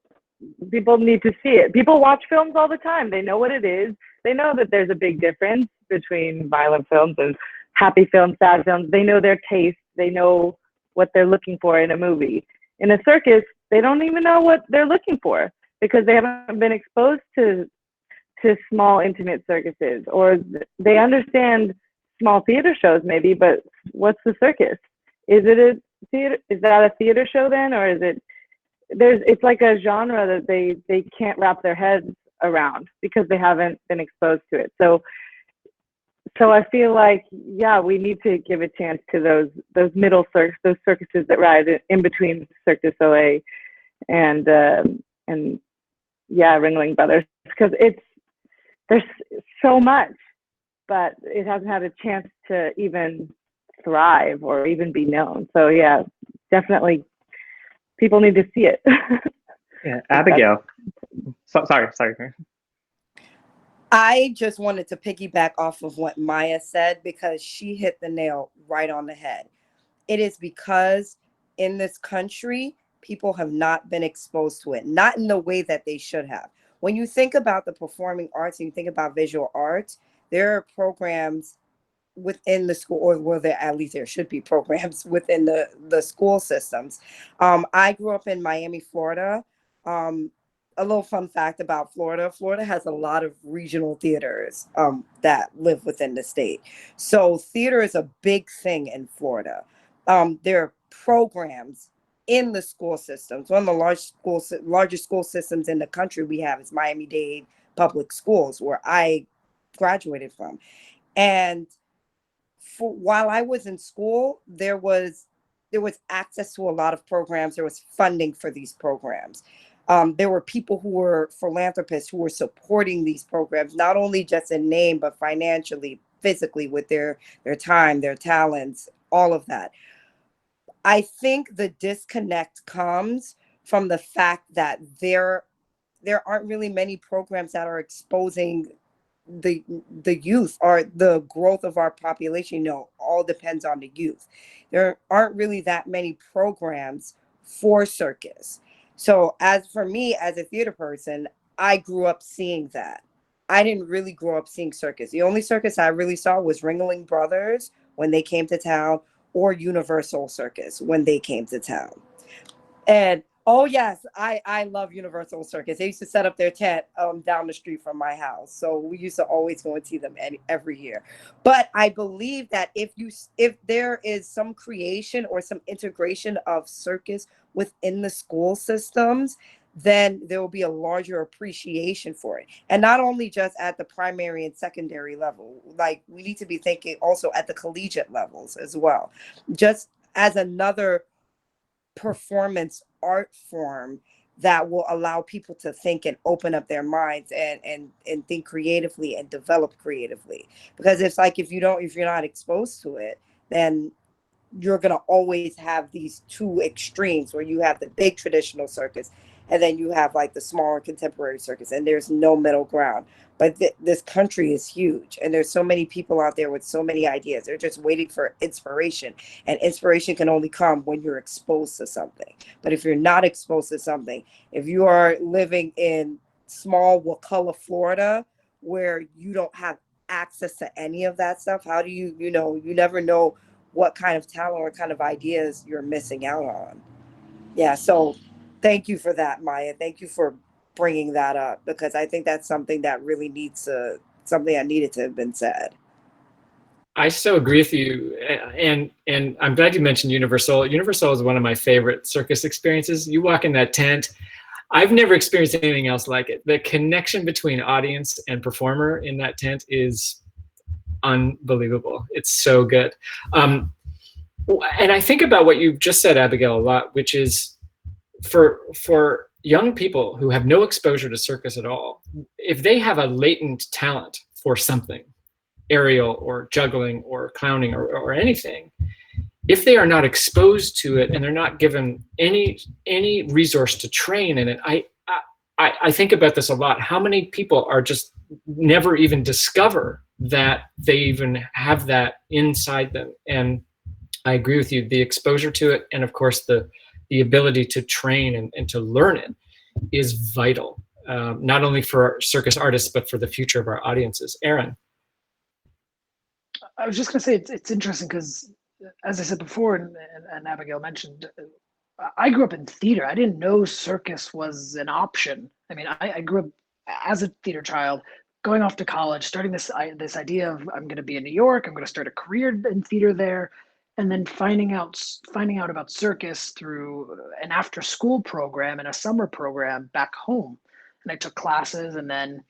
People need to see it. People watch films all the time. They know what it is. They know that there's a big difference between violent films and happy films, sad films. They know their taste. They know what they're looking for in a movie. In a circus, they don't even know what they're looking for because they haven't been exposed to small, intimate circuses, or they understand small theater shows maybe, but what's the circus? Is it a theater? Is that a theater show then, or is it? It's like a genre that they can't wrap their heads around because they haven't been exposed to it. So I feel like, yeah, we need to give a chance to those middle those circuses that ride in between Cirque du Soleil and yeah, Ringling Brothers, because there's so much, but it hasn't had a chance to even thrive or even be known. So yeah, definitely people need to see it. Yeah, Abigail. Sorry. I just wanted to piggyback off of what Maya said because she hit the nail right on the head. It is because in this country, people have not been exposed to it, not in the way that they should have. When you think about the performing arts and you think about visual arts, there are programs within the school, or well, at least there should be programs within the school systems. I grew up in Miami, Florida. A little fun fact about Florida. Florida has a lot of regional theaters that live within the state. So theater is a big thing in Florida. There are programs in the school systems. One of the largest school systems in the country we have is Miami-Dade Public Schools, where I graduated from. And while I was in school, there was access to a lot of programs. There was funding for these programs. There were people who were philanthropists who were supporting these programs, not only just in name, but financially, physically, with their time, their talents, all of that. I think the disconnect comes from the fact that there aren't really many programs that are exposing the youth or the growth of our population. All depends on the youth. There aren't really that many programs for circus. So as for me, as a theater person, I grew up seeing that. I didn't really grow up seeing circus. The only circus I really saw was Ringling Brothers when they came to town, or Universal Circus when they came to town. And oh yes, I love Universal Circus. They used to set up their tent down the street from my house, so we used to always go and see them every year. But I believe that if there is some creation or some integration of circus within the school systems, then there will be a larger appreciation for it. And not only just at the primary and secondary level, like we need to be thinking also at the collegiate levels as well, just as another performance art form that will allow people to think and open up their minds and think creatively and develop creatively. Because it's like if you're not exposed to it, then you're going to always have these two extremes where you have the big traditional circus and then you have like the smaller contemporary circus, and there's no middle ground. But this country is huge, and there's so many people out there with so many ideas. They're just waiting for inspiration, and inspiration can only come when you're exposed to something. But if you're not exposed to something, if you are living in small Wakulla, Florida, where you don't have access to any of that stuff, how do you never know what kind of talent or kind of ideas you're missing out on. Yeah, so thank you for that, Maya. Thank you for bringing that up, because I think that's something that really something that needed to have been said. I so agree with you, and I'm glad you mentioned Universal. Universal is one of my favorite circus experiences. You walk in that tent, I've never experienced anything else like it. The connection between audience and performer in that tent is unbelievable. It's so good. And I think about what you've just said, Abigail, a lot, which is for young people who have no exposure to circus at all, if they have a latent talent for something, aerial or juggling or clowning or anything, if they are not exposed to it and they're not given any resource to train in it, I think about this a lot. How many people are just never even discover that they even have that inside them? And I agree with you. The exposure to it, and of course the ability to train and to learn it, is vital, not only for circus artists, but for the future of our audiences. Aaron. I was just going to say it's interesting because, as I said before, and Abigail mentioned, I grew up in theater. I didn't know circus was an option. I mean, I grew up as a theater child, going off to college, starting this idea of I'm going to be in New York. I'm going to start a career in theater there, and then finding out about circus through an after school program and a summer program back home. And I took classes, and then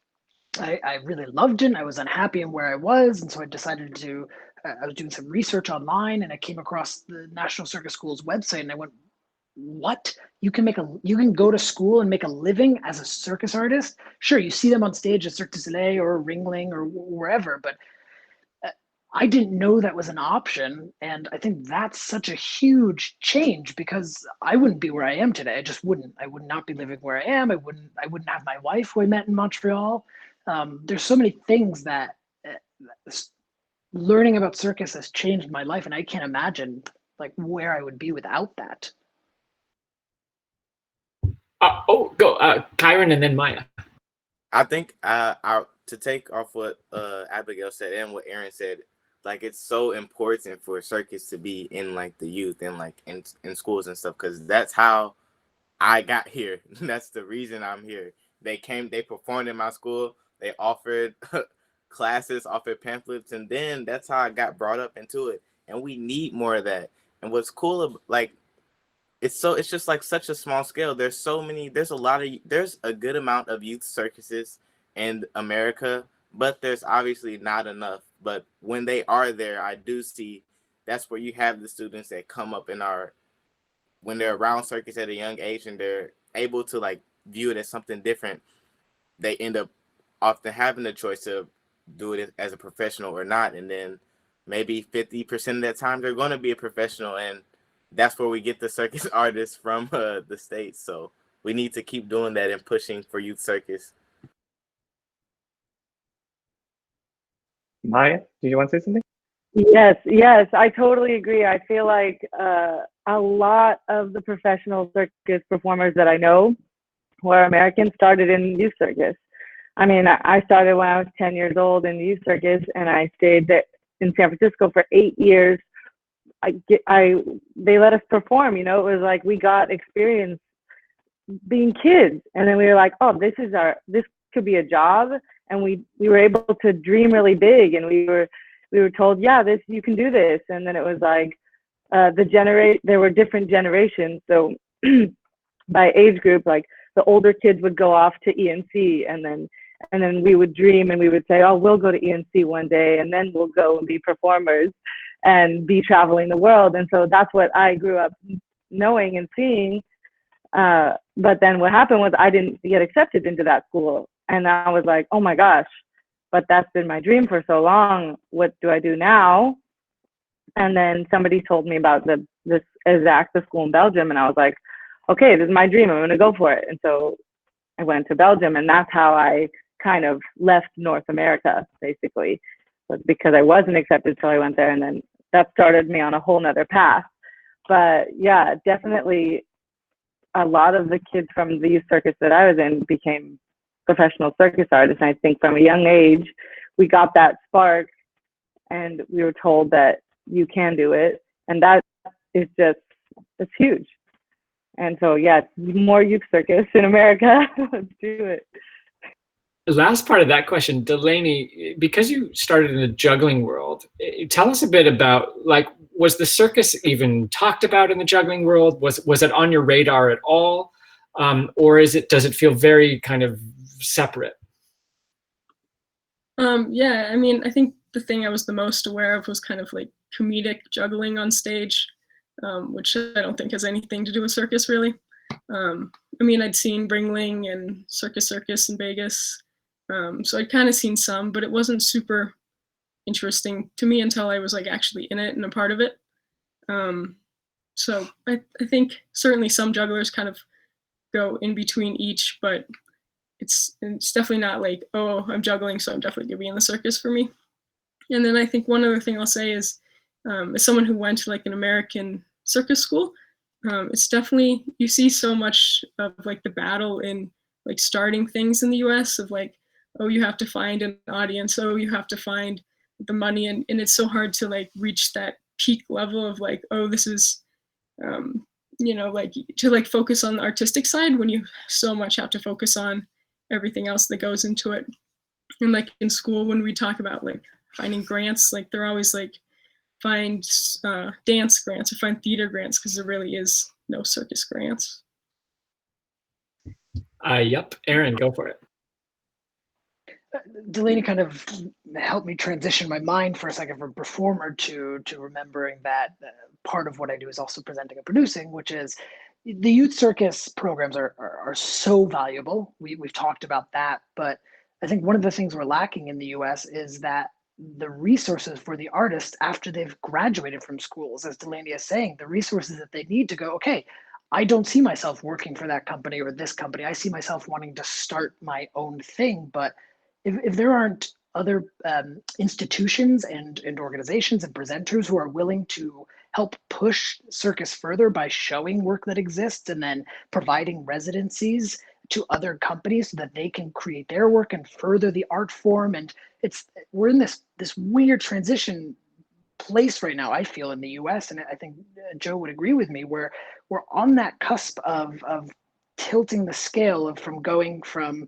I really loved it. I was unhappy in where I was, and so I decided to. I was doing some research online, and I came across the National Circus School's website, and I went, "What? You can go to school and make a living as a circus artist? Sure, you see them on stage at Cirque du Soleil or Ringling or wherever, but I didn't know that was an option, and I think that's such a huge change because I wouldn't be where I am today. I just wouldn't. I would not be living where I am. I wouldn't have my wife who I met in Montreal. There's so many things that learning about circus has changed my life, and I can't imagine like where I would be without that. Go, Kyron, and then Maya. I think to take off what Abigail said and what Aaron said, like it's so important for circus to be in like the youth and like in schools and stuff, because that's how I got here. That's the reason I'm here. They performed in my school, they offered classes, offered pamphlets, and then that's how I got brought up into it. And we need more of that. And what's cool, like, it's just like such a small scale. There's a good amount of youth circuses in America, but there's obviously not enough. But when they are there, I do see that's where you have the students that come up when they're around circus at a young age and they're able to like view it as something different. They end up often having the choice to do it as a professional or not. And then maybe 50% of that time they're going to be a professional, and that's where we get the circus artists from the States. So we need to keep doing that and pushing for youth circus. Maya, do you want to say something? Yes, I totally agree. I feel like a lot of the professional circus performers that I know who are American started in youth circus. I mean, I started when I was 10 years old in youth circus, and I stayed there in San Francisco for 8 years. They let us perform, it was like we got experience being kids, and then we were like, oh, this could be a job, and we were able to dream really big, and we were told, yeah, you can do this. And then it was like there were different generations, so by age group, like the older kids would go off to ENC, and then we would dream, and we would say, oh, we'll go to ENC one day, and then we'll go and be performers and be traveling the world. And so that's what I grew up knowing and seeing. But then what happened was I didn't get accepted into that school. And I was like, oh my gosh, but that's been my dream for so long. What do I do now? And then somebody told me about the school in Belgium. And I was like, okay, this is my dream. I'm going to go for it. And so I went to Belgium, and that's how I kind of left North America, basically, was because I wasn't accepted till I went there. And then that started me on a whole nother path. But yeah, definitely a lot of the kids from the youth circus that I was in became professional circus artists. And I think from a young age, we got that spark, and we were told that you can do it. And that is it's huge. And so, yeah, more youth circus in America. Let's do it. The last part of that question, Delaney, because you started in the juggling world, tell us a bit about, like, was the circus even talked about in the juggling world? Was it on your radar at all? Or does it feel very kind of separate? Yeah, I mean, I think the thing I was the most aware of was kind of like comedic juggling on stage, which I don't think has anything to do with circus, really. I mean, I'd seen Ringling and Circus in Vegas, so I'd kind of seen some, but it wasn't super interesting to me until I was like actually in it and a part of it. So I think certainly some jugglers kind of go in between each, but it's definitely not like, oh, I'm juggling, so I'm definitely gonna be in the circus for me. And then I think one other thing I'll say is, as someone who went to like an American circus school, it's definitely, you see so much of like the battle in like starting things in the US of like, oh, you have to find an audience, oh, you have to find the money, and it's so hard to like reach that peak level of like, oh, this is like to like focus on the artistic side when you so much have to focus on everything else that goes into it. And like in school, when we talk about like finding grants, like they're always like find dance grants or find theater grants, because there really is no circus grants. Yep, Aaron, go for it. Delaney kind of helped me transition my mind for a second from performer to remembering that part of what I do is also presenting and producing, which is the youth circus programs are so valuable. We've talked about that, but I think one of the things we're lacking in the US is that the resources for the artists after they've graduated from schools, as Delaney is saying, the resources that they need to go, okay, I don't see myself working for that company or this company. I see myself wanting to start my own thing, but if there aren't other institutions and organizations and presenters who are willing to help push circus further by showing work that exists and then providing residencies to other companies so that they can create their work and further the art form, and we're in this weird transition place right now, I feel, in the US, and I think Joe would agree with me, where we're on that cusp of tilting the scale from going from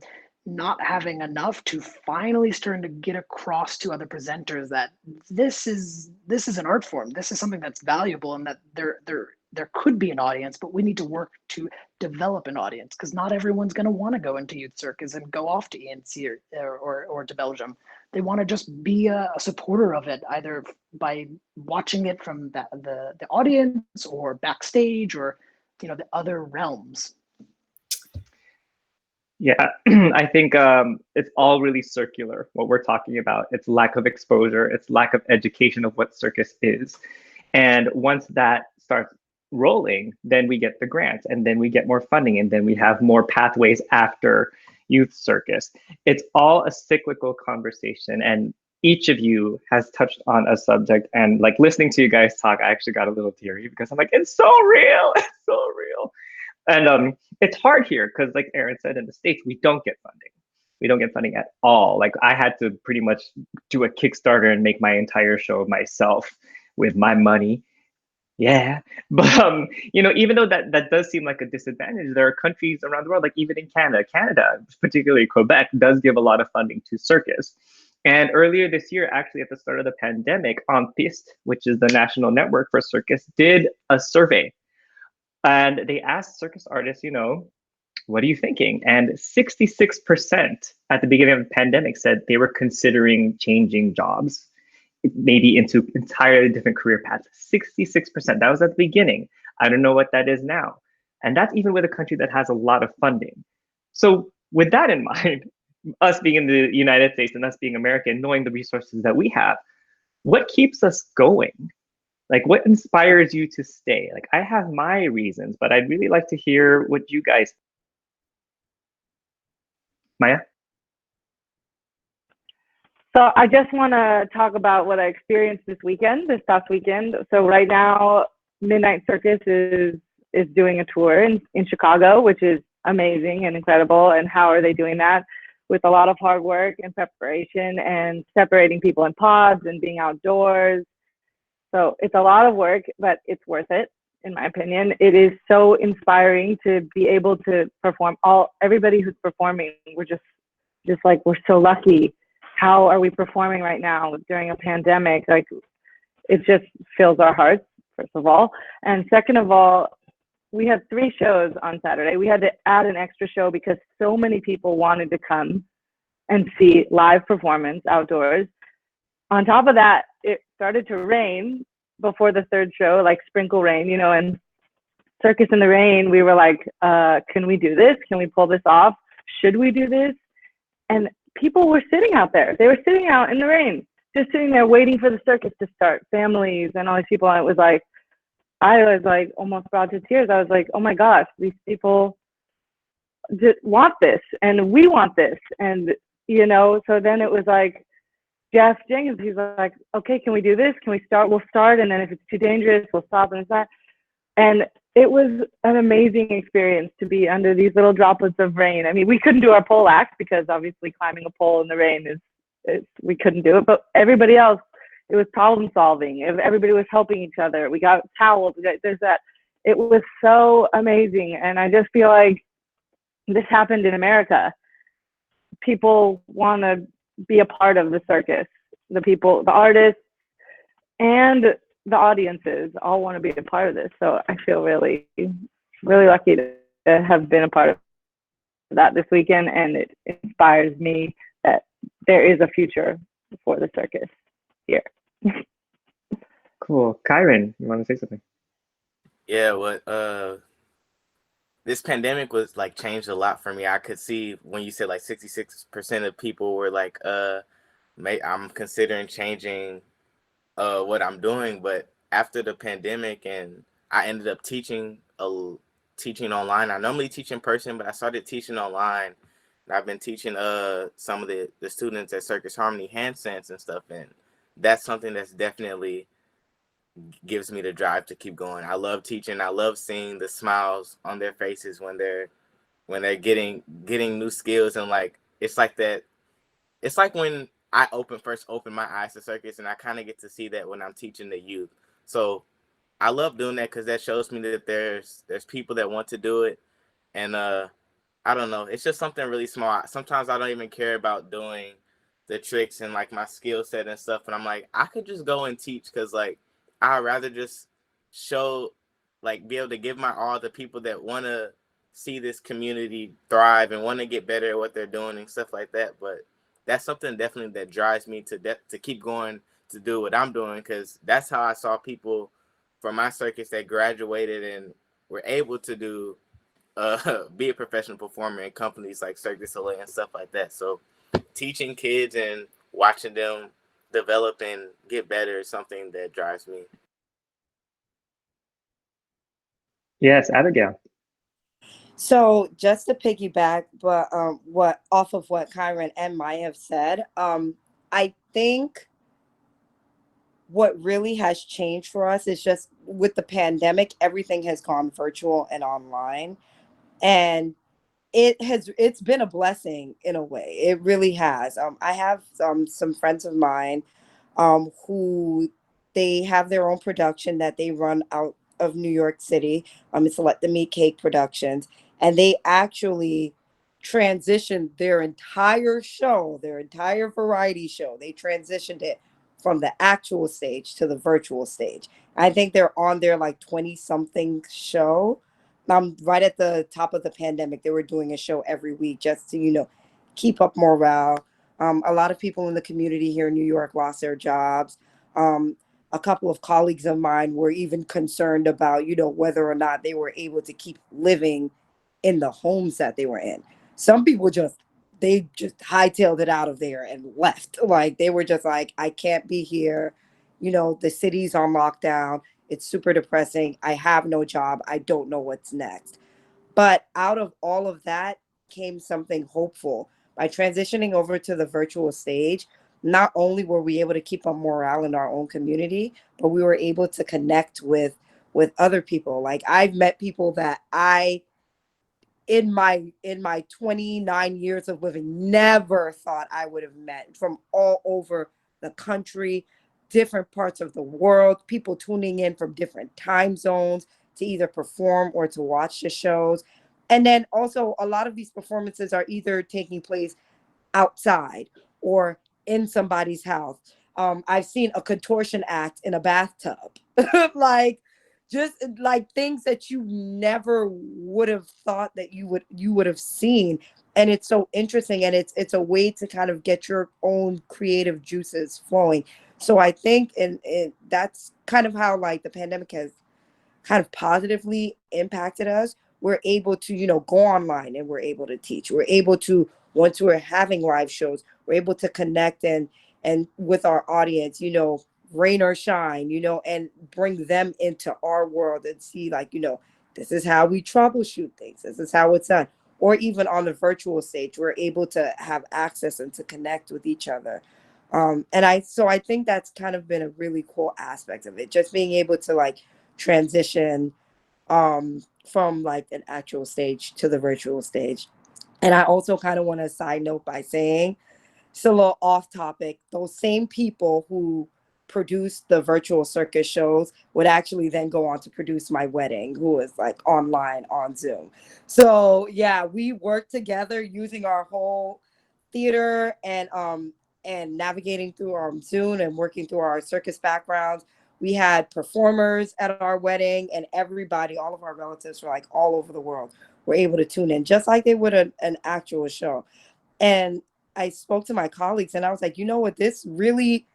not having enough to finally starting to get across to other presenters that this is an art form. This is something that's valuable, and that there could be an audience, but we need to work to develop an audience, because not everyone's going to want to go into youth circus and go off to ENC or to Belgium. They want to just be a supporter of it, either by watching it from the audience or backstage or the other realms. Yeah, I think it's all really circular, what we're talking about. It's lack of exposure, it's lack of education of what circus is. And once that starts rolling, then we get the grants, and then we get more funding, and then we have more pathways after youth circus. It's all a cyclical conversation, and each of you has touched on a subject, and like listening to you guys talk, I actually got a little teary because I'm like, it's so real, it's so real. And it's hard here because, like Aaron said, in the States, we don't get funding. We don't get funding at all. Like, I had to pretty much do a Kickstarter and make my entire show myself with my money. Yeah, but even though that does seem like a disadvantage, there are countries around the world, like even in Canada, particularly Quebec, does give a lot of funding to circus. And earlier this year, actually at the start of the pandemic, Artistes, which is the national network for circus, did a survey. And they asked circus artists, what are you thinking? And 66% at the beginning of the pandemic said they were considering changing jobs, maybe into entirely different career paths. 66%, that was at the beginning. I don't know what that is now. And that's even with a country that has a lot of funding. So with that in mind, us being in the United States and us being American, knowing the resources that we have, what keeps us going? Like, what inspires you to stay? Like, I have my reasons, but I'd really like to hear what you guys. Maya? So I just want to talk about what I experienced this past weekend. So right now, Midnight Circus is doing a tour in Chicago, which is amazing and incredible. And how are they doing that? With a lot of hard work and preparation and separating people in pods and being outdoors. So it's a lot of work, but it's worth it, in my opinion. It is so inspiring to be able to perform. Everybody who's performing, we're just like, we're so lucky. How are we performing right now during a pandemic? Like, it just fills our hearts, first of all. And second of all, we had 3 shows on Saturday. We had to add an extra show because so many people wanted to come and see live performance outdoors. On top of that, it started to rain before the 3rd show, like sprinkle rain, and Circus in the Rain, we were like, can we do this? Can we pull this off? Should we do this? And people were sitting out there. They were sitting out in the rain, just sitting there waiting for the circus to start, families and all these people. And I was like almost brought to tears. I was like, oh my gosh, these people just want this and we want this. And, so then it was like, Jeff Jenkins, he's like, okay, can we do this? Can we start? We'll start. And then if it's too dangerous, we'll stop and start. And it was an amazing experience to be under these little droplets of rain. I mean, we couldn't do our pole act because obviously climbing a pole in the rain we couldn't do it, but everybody else, it was problem solving. Everybody was helping each other. We got towels. There's that. It was so amazing. And I just feel like this happened in America. People want to be a part of the circus. The people, the artists, and the audiences all want to be a part of this. So I feel really, really lucky to have been a part of that this weekend. And it inspires me that there is a future for the circus here. Cool. Kyron, you want to say something? Yeah, what this pandemic was like changed a lot for me. I could see when you said like 66% of people were like, I'm considering changing what I'm doing. But after the pandemic, and I ended up teaching online. I normally teach in person, but I started teaching online. And I've been teaching some of the students at Circus Harmony hand sense and stuff, and that's something that's definitely gives me the drive to keep going. I love teaching. I love seeing the smiles on their faces when they're getting new skills, and like it's like that. It's like when I first open my eyes to circus, and I kind of get to see that when I'm teaching the youth. So I love doing that because that shows me that there's people that want to do it, and I don't know. It's just something really small. Sometimes I don't even care about doing the tricks and like my skill set and stuff, and I'm like, I could just go and teach because like I'd rather just show, like, be able to give my all to people that want to see this community thrive and want to get better at what they're doing and stuff like that. But that's something definitely that drives me to keep going to do what I'm doing, because that's how I saw people from my circus that graduated and were able to do be a professional performer in companies like Cirque du Soleil and stuff like that. So teaching kids and watching them develop and get better is something that drives me. Yes, Abigail. So just to piggyback, but what off of what Kyron and Maya have said, I think what really has changed for us is just with the pandemic, everything has gone virtual and online, and it's been a blessing in a way. It really has. I have some friends of mine who they have their own production that they run out of New York City. It's Let the Meat Cake Productions, and they actually transitioned their entire show, their entire variety show. They transitioned it from the actual stage to the virtual stage. I think they're on their like 20 something show. Right at the top of the pandemic, they were doing a show every week just to, keep up morale. A lot of people in the community here in New York lost their jobs. A couple of colleagues of mine were even concerned about, whether or not they were able to keep living in the homes that they were in. Some people they just hightailed it out of there and left. Like they were just like, I can't be here. The city's on lockdown. It's super depressing. I have no job. I don't know what's next. But out of all of that came something hopeful. By transitioning over to the virtual stage, not only were we able to keep up morale in our own community, but we were able to connect with other people. Like I've met people that I in my 29 years of living never thought I would have met, from all over the country, different parts of the world, people tuning in from different time zones to either perform or to watch the shows. And then also a lot of these performances are either taking place outside or in somebody's house. I've seen a contortion act in a bathtub, like just like things that you never would have thought that you would have seen. And it's so interesting, and it's a way to kind of get your own creative juices flowing. So I think and that's kind of how like the pandemic has kind of positively impacted us. We're able to, go online and we're able to teach. We're able to, once we're having live shows, we're able to connect and with our audience, rain or shine, and bring them into our world and see like, this is how we troubleshoot things. This is how it's done. Or even on the virtual stage, we're able to have access and to connect with each other. So I think that's kind of been a really cool aspect of it, just being able to like transition from like an actual stage to the virtual stage. And I also kind of want to side note by saying, just a little off topic, those same people who produced the virtual circus shows would actually then go on to produce my wedding, who was like online on Zoom. So yeah, we worked together using our whole theater and navigating through Zoom and working through our circus backgrounds. We had performers at our wedding, and everybody, all of our relatives were like all over the world, were able to tune in just like they would an actual show. And I spoke to my colleagues and I was like, you know what, this really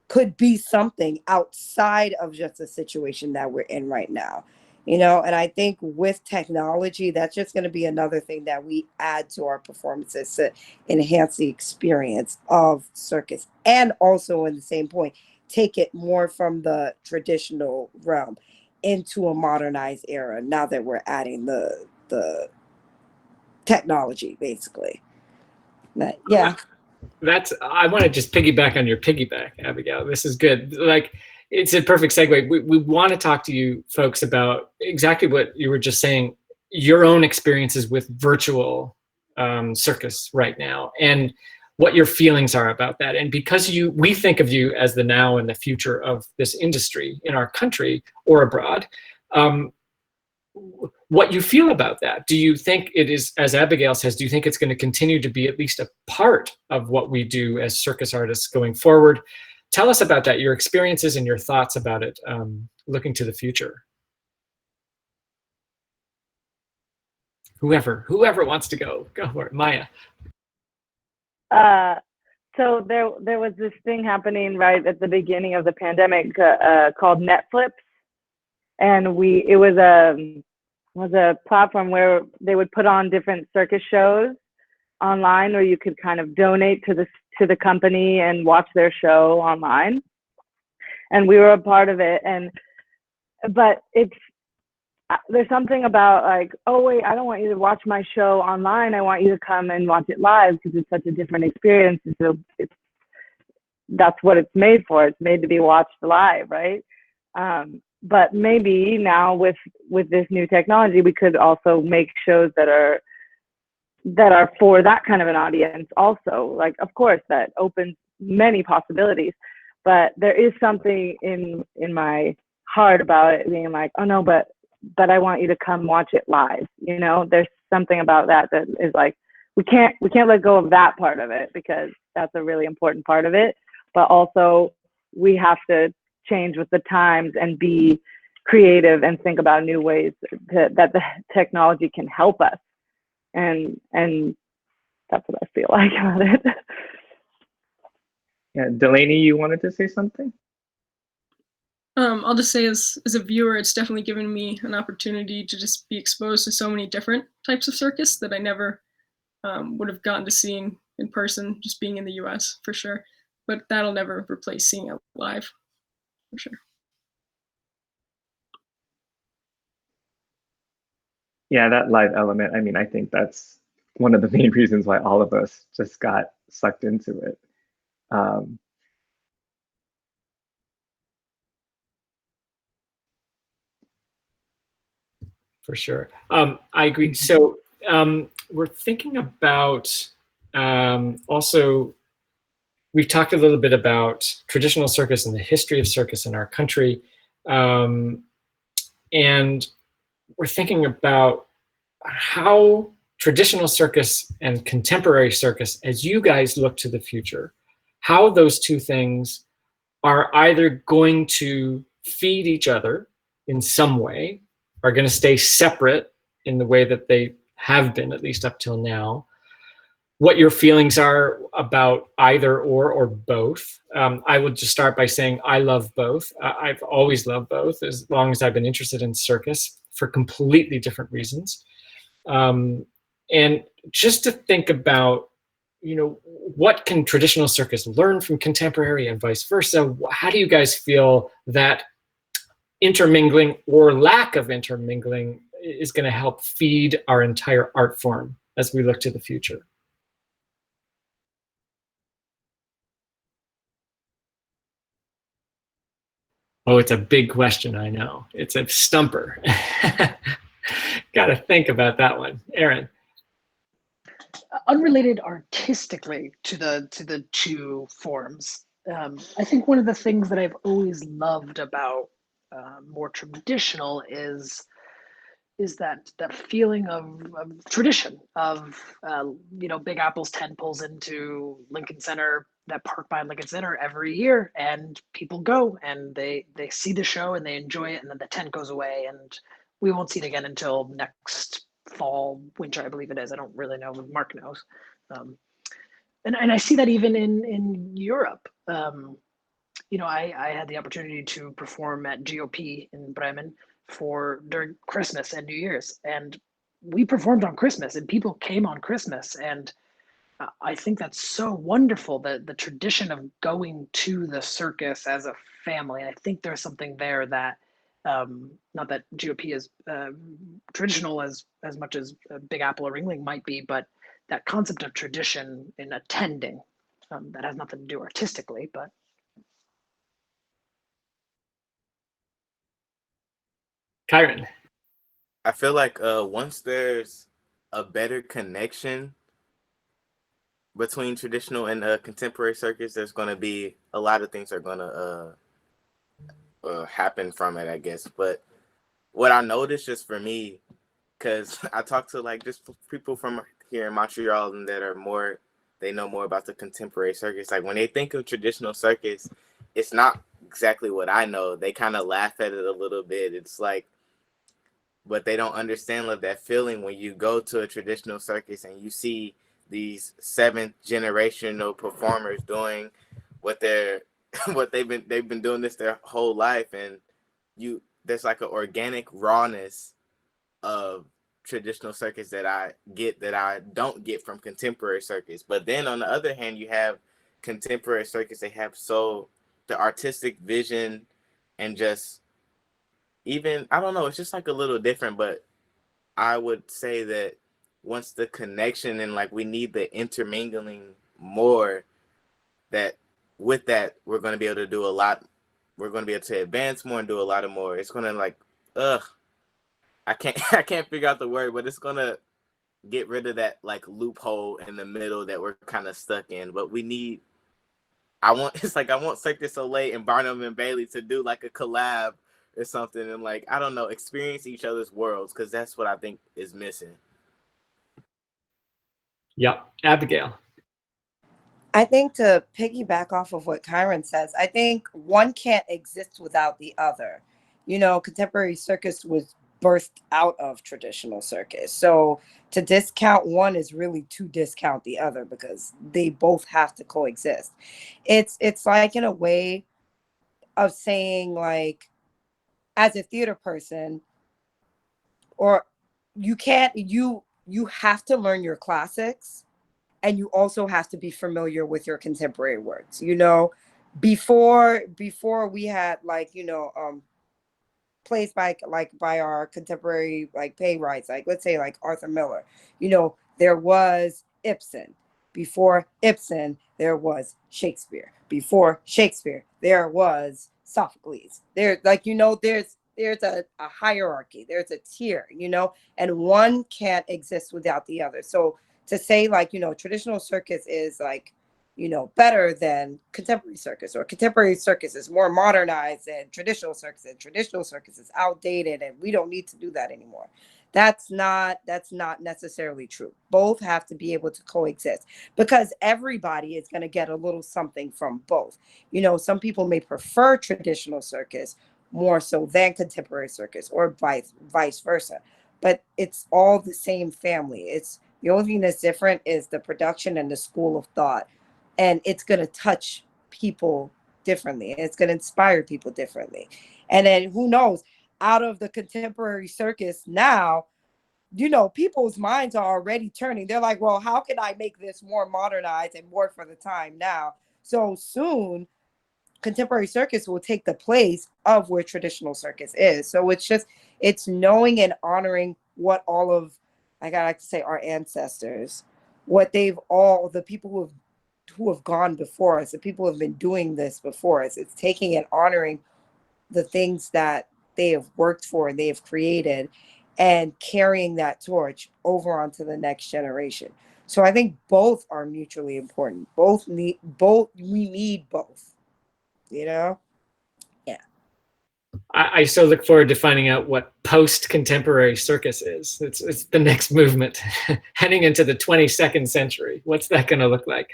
could be something outside of just the situation that we're in right now, you know? And I think with technology, that's just going to be another thing that we add to our performances to enhance the experience of circus, and also in the same point, take it more from the traditional realm into a modernized era now that we're adding the technology, basically. But, yeah. I want to just piggyback on your piggyback, Abigail. This is good. Like, it's a perfect segue. We want to talk to you folks about exactly what you were just saying, your own experiences with virtual circus right now, and what your feelings are about that. And because we think of you as the now and the future of this industry in our country or abroad, what you feel about that. Do you think it is, as Abigail says, do you think it's going to continue to be at least a part of what we do as circus artists going forward? Tell us about that, your experiences and your thoughts about it, looking to the future. Whoever wants to go for it. Maya. So there was this thing happening right at the beginning of the pandemic called Netflix, and it was a platform where they would put on different circus shows online, or you could kind of donate to the company and watch their show online. And we were a part of it. But there's something about like, oh wait, I don't want you to watch my show online. I want you to come and watch it live, because it's such a different experience. And so that's what it's made for. It's made to be watched live, right? But maybe now with this new technology, we could also make shows that are for that kind of an audience also. Like, of course, that opens many possibilities, but there is something in my heart about it being like, oh no, but I want you to come watch it live. You know, there's something about that is like, we can't let go of that part of it, because that's a really important part of it. But also we have to change with the times and be creative and think about new ways that the technology can help us. And that's what I feel like about it. Yeah, Delaney, you wanted to say something? I'll just say as a viewer, it's definitely given me an opportunity to just be exposed to so many different types of circus that I never would have gotten to seeing in person, just being in the US, for sure. But that'll never replace seeing it live, for sure. Yeah, that live element. I mean, I think that's one of the main reasons why all of us just got sucked into it. For sure. I agree. So we're thinking about also, we've talked a little bit about traditional circus and the history of circus in our country. And we're thinking about how traditional circus and contemporary circus, as you guys look to the future, how those two things are either going to feed each other in some way, are going to stay separate in the way that they have been, at least up till now. What your feelings are about either or both. I would just start by saying I love both. I've always loved both as long as I've been interested in circus, for completely different reasons. And just to think about, you know, what can traditional circus learn from contemporary and vice versa? How do you guys feel that intermingling or lack of intermingling is going to help feed our entire art form as we look to the future? Oh, it's a big question, I know. It's a stumper. Got to think about that one. Aaron. unrelated artistically to the two forms, I think one of the things that I've always loved about more traditional is that feeling of tradition of Big Apple's 10 pulls into Lincoln Center, that park behind Lincoln Center every year, and people go and they see the show and they enjoy it, and then the tent goes away and we won't see it again until next fall, winter, I believe it is. I don't really know, Mark knows. And I see that even in Europe. I had the opportunity to perform at GOP in Bremen during Christmas and New Year's, and we performed on Christmas, and people came on Christmas, and I think that's so wonderful, that the tradition of going to the circus as a family. And I think there's something there that, not that GOP is traditional as much as Big Apple or Ringling might be, but that concept of tradition in attending, that has nothing to do artistically, but. Kyron. I feel like once there's a better connection between traditional and contemporary circus, there's going to be a lot of things are going to happen from it, I guess. But what I noticed just for me, because I talk to like just people from here in Montreal and they know more about the contemporary circus. Like when they think of traditional circus, it's not exactly what I know. They kind of laugh at it a little bit. It's like, but they don't understand that feeling when you go to a traditional circus and you see these 7th generational performers doing what they've been doing this their whole life, and there's like an organic rawness of traditional circus that I don't get from contemporary circus. But then on the other hand, you have contemporary circus, they have the artistic vision and just even, I don't know, it's just like a little different. But I would say that once the connection and like we need the intermingling more, that with that we're going to be able to do a lot. We're going to be able to advance more and do a lot of more. It's going to I can't figure out the word, but it's going to get rid of that like loophole in the middle that we're kind of stuck in. But I want Cirque du Soleil and Barnum and Bailey to do like a collab or something, and like, I don't know, experience each other's worlds, because that's what I think is missing. Yep. Abigail. I think, to piggyback off of what Kyron says, I think one can't exist without the other. Contemporary circus was birthed out of traditional circus. So to discount one is really to discount the other, because they both have to coexist. It's like, in a way of saying, like, as a theater person, or you have to learn your classics, and you also have to be familiar with your contemporary works. Before we had plays by our contemporary playwrights, like let's say like Arthur Miller, there was Ibsen. Before Ibsen, there was Shakespeare. Before Shakespeare, there was Sophocles. There's a hierarchy, there's a tier, and one can't exist without the other. So to say traditional circus is better than contemporary circus, or contemporary circus is more modernized than traditional circus, and traditional circus is outdated and we don't need to do that anymore. That's not necessarily true. Both have to be able to coexist, because everybody is going to get a little something from both. Some people may prefer traditional circus more so than contemporary circus, or vice versa, but it's all the same family. The only thing that's different is the production and the school of thought, and it's going to touch people differently, and it's going to inspire people differently. And then who knows, out of the contemporary circus now, people's minds are already turning. They're like, well, how can I make this more modernized and more for the time now? So soon contemporary circus will take the place of where traditional circus is. So it's knowing and honoring what all of, I like to say, our ancestors, what the people who have gone before us, the people who have been doing this before us. It's taking and honoring the things that they have worked for and they have created, and carrying that torch over onto the next generation. So I think both are mutually important. We need both, you know? Yeah. I so look forward to finding out what post-contemporary circus is. It's the next movement, heading into the 22nd century. What's that going to look like?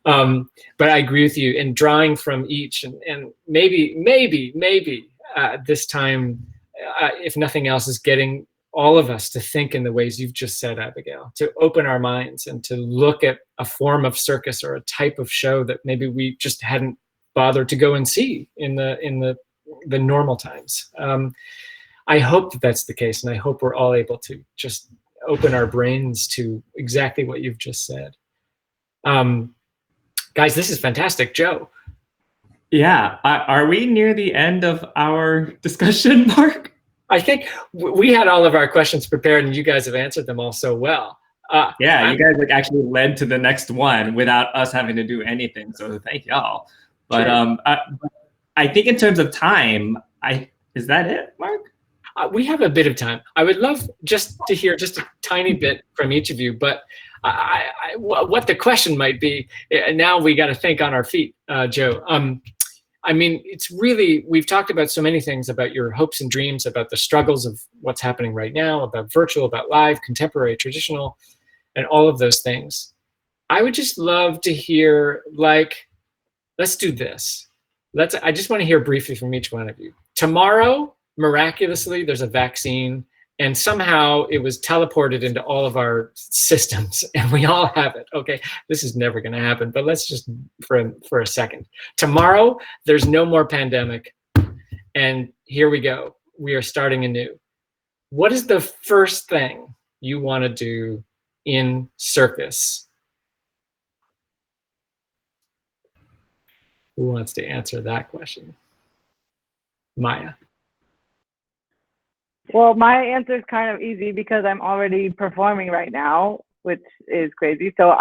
But I agree with you, and drawing from each, and maybe this time, if nothing else, is getting all of us to think in the ways you've just said, Abigail, to open our minds and to look at a form of circus or a type of show that maybe we just hadn't bothered to go and see in the normal times. I hope that that's the case, and I hope we're all able to just open our brains to exactly what you've just said. Guys, this is fantastic. Joe. Yeah, are we near the end of our discussion, Mark? I think we had all of our questions prepared, and you guys have answered them all so well. Yeah, you guys actually led to the next one without us having to do anything. So thank y'all. But I think in terms of time, is that it, Mark? We have a bit of time. I would love just to hear just a tiny bit from each of you, but what the question might be, now we got to think on our feet, Joe. I mean, it's really, we've talked about so many things, about your hopes and dreams, about the struggles of what's happening right now, about virtual, about live, contemporary, traditional, and all of those things. I would just love to hear, like, let's do this. I just want to hear briefly from each one of you. Tomorrow, miraculously, there's a vaccine, and somehow it was teleported into all of our systems, and we all have it. Okay, this is never going to happen, but let's just for a second. Tomorrow, there's no more pandemic, and here we go. We are starting anew. What is the first thing you want to do in Circus? Who wants to answer that question? Maya. Well, my answer is kind of easy because I'm already performing right now, which is crazy. So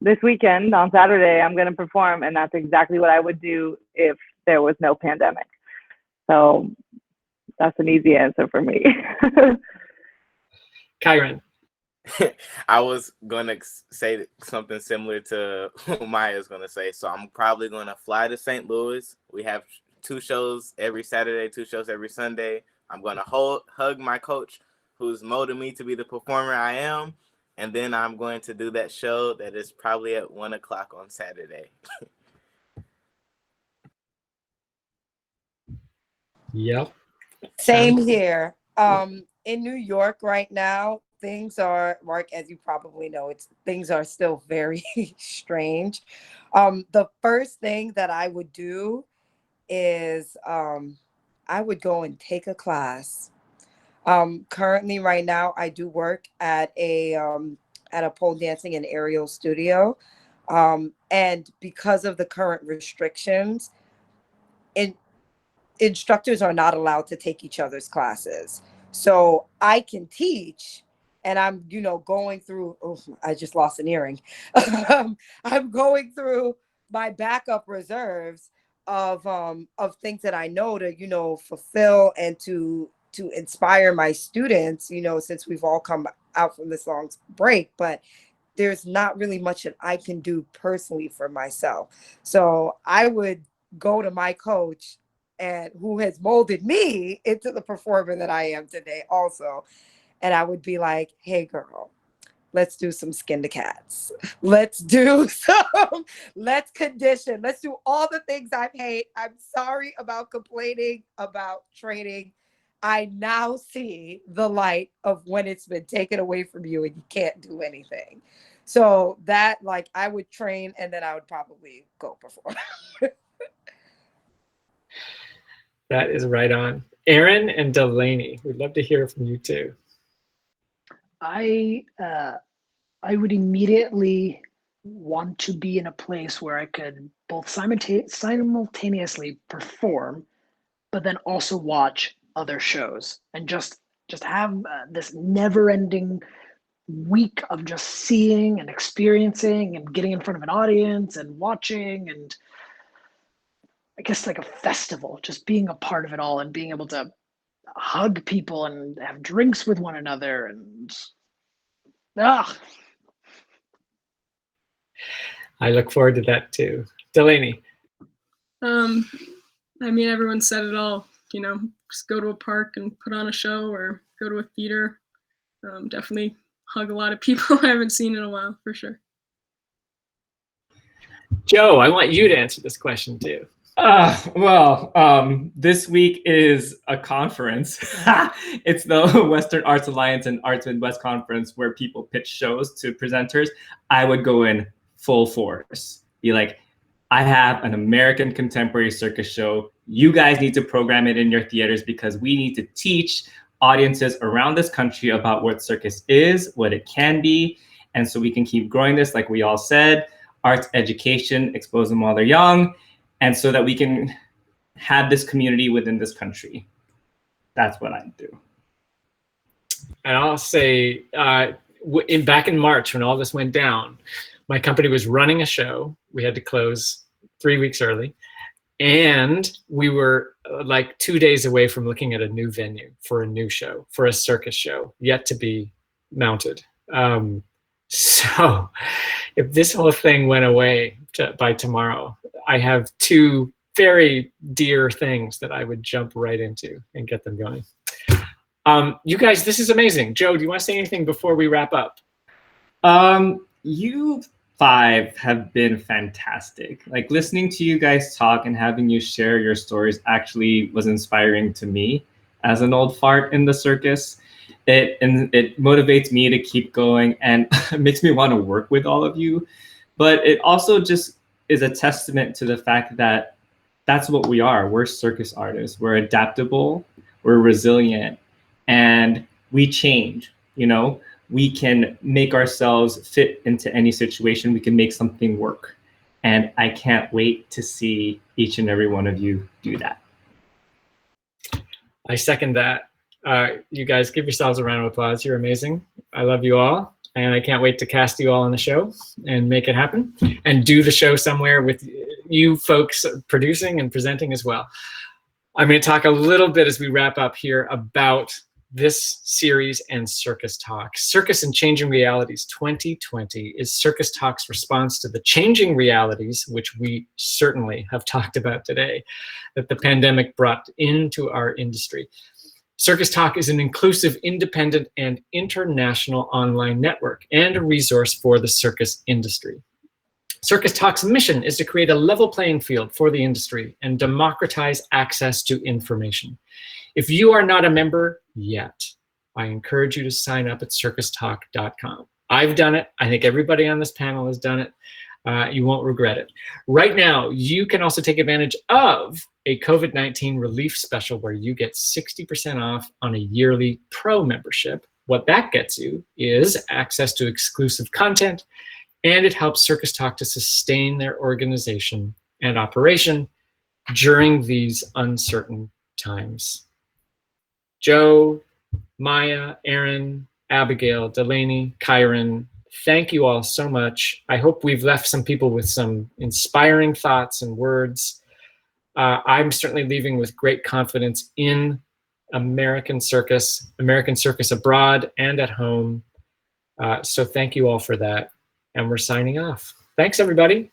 this weekend on Saturday, I'm going to perform, and that's exactly what I would do if there was no pandemic. So that's an easy answer for me. Kyron. I was going to say something similar to what Maya's going to say. So I'm probably going to fly to St. Louis. We have 2 shows every Saturday, 2 shows every Sunday. I'm going to hug my coach who's molded me to be the performer I am. And then I'm going to do that show that is probably at 1 o'clock on Saturday. Yep. Same here. In New York right now, things are, Mark, as you probably know, things are still very strange. The first thing that I would do is I would go and take a class. Currently, right now, I do work at a pole dancing and aerial studio. And because of the current restrictions, instructors are not allowed to take each other's classes. So I can teach, and I'm, going through, I just lost an earring. I'm going through my backup reserves of things that I know to, fulfill and to inspire my students, since we've all come out from this long break, but there's not really much that I can do personally for myself. So I would go to my coach, and who has molded me into the performer that I am today also. And I would be like, hey girl, let's do some skin to cats. Let's condition. Let's do all the things I hate. I'm sorry about complaining about training. I now see the light of when it's been taken away from you and you can't do anything. So that, I would train, and then I would probably go perform. That is right on. Aaron and Delaney, we'd love to hear from you too. I would immediately want to be in a place where I could both simultaneously perform, but then also watch other shows, and just have this never-ending week of just seeing and experiencing and getting in front of an audience and watching, and I guess like a festival, just being a part of it all and being able to hug people and have drinks with one another. And I look forward to that too. Delaney. I mean, everyone said it all, you know, just go to a park and put on a show or go to a theater. Definitely hug a lot of people I haven't seen in a while, for sure. Joe, I want you to answer this question too. This week is a conference. It's the Western Arts Alliance and Arts Midwest Conference where people pitch shows to presenters. I would go in full force. Be like, I have an American contemporary circus show. You guys need to program it in your theaters because we need to teach audiences around this country about what circus is, what it can be. And so we can keep growing this, like we all said, arts education, expose them while they're young, and so that we can have this community within this country. That's what I do. And I'll say, back in March when all this went down, my company was running a show. We had to close 3 weeks early. And we were like 2 days away from looking at a new venue for a new show, for a circus show, yet to be mounted. So if this whole thing went away by tomorrow, I have 2 very dear things that I would jump right into and get them going. You guys, this is amazing. Joe, do you want to say anything before we wrap up? You 5 have been fantastic. Like listening to you guys talk and having you share your stories actually was inspiring to me as an old fart in the circus. It motivates me to keep going and makes me want to work with all of you. But it also just is a testament to the fact that that's what we are. We're circus artists. We're adaptable, we're resilient, and we change, you know? We can make ourselves fit into any situation. We can make something work. And I can't wait to see each and every one of you do that. I second that. You guys give yourselves a round of applause. You're amazing. I love you all. And I can't wait to cast you all on the show and make it happen and do the show somewhere with you folks producing and presenting as well. I'm going to talk a little bit as we wrap up here about this series and Circus Talk. Circus and Changing Realities 2020 is Circus Talk's response to the changing realities, which we certainly have talked about today, that the pandemic brought into our industry. Circus Talk is an inclusive, independent, and international online network and a resource for the circus industry. Circus Talk's mission is to create a level playing field for the industry and democratize access to information. If you are not a member yet, I encourage you to sign up at CircusTalk.com. I've done it. I think everybody on this panel has done it. You won't regret it. Right now, you can also take advantage of a COVID-19 relief special where you get 60% off on a yearly pro membership. What that gets you is access to exclusive content, and it helps Circus Talk to sustain their organization and operation during these uncertain times. Joe, Maya, Aaron, Abigail, Delaney, Kyron, thank you all so much. I hope we've left some people with some inspiring thoughts and words. I'm certainly leaving with great confidence in American circus abroad and at home. So thank you all for that. And we're signing off. Thanks, everybody.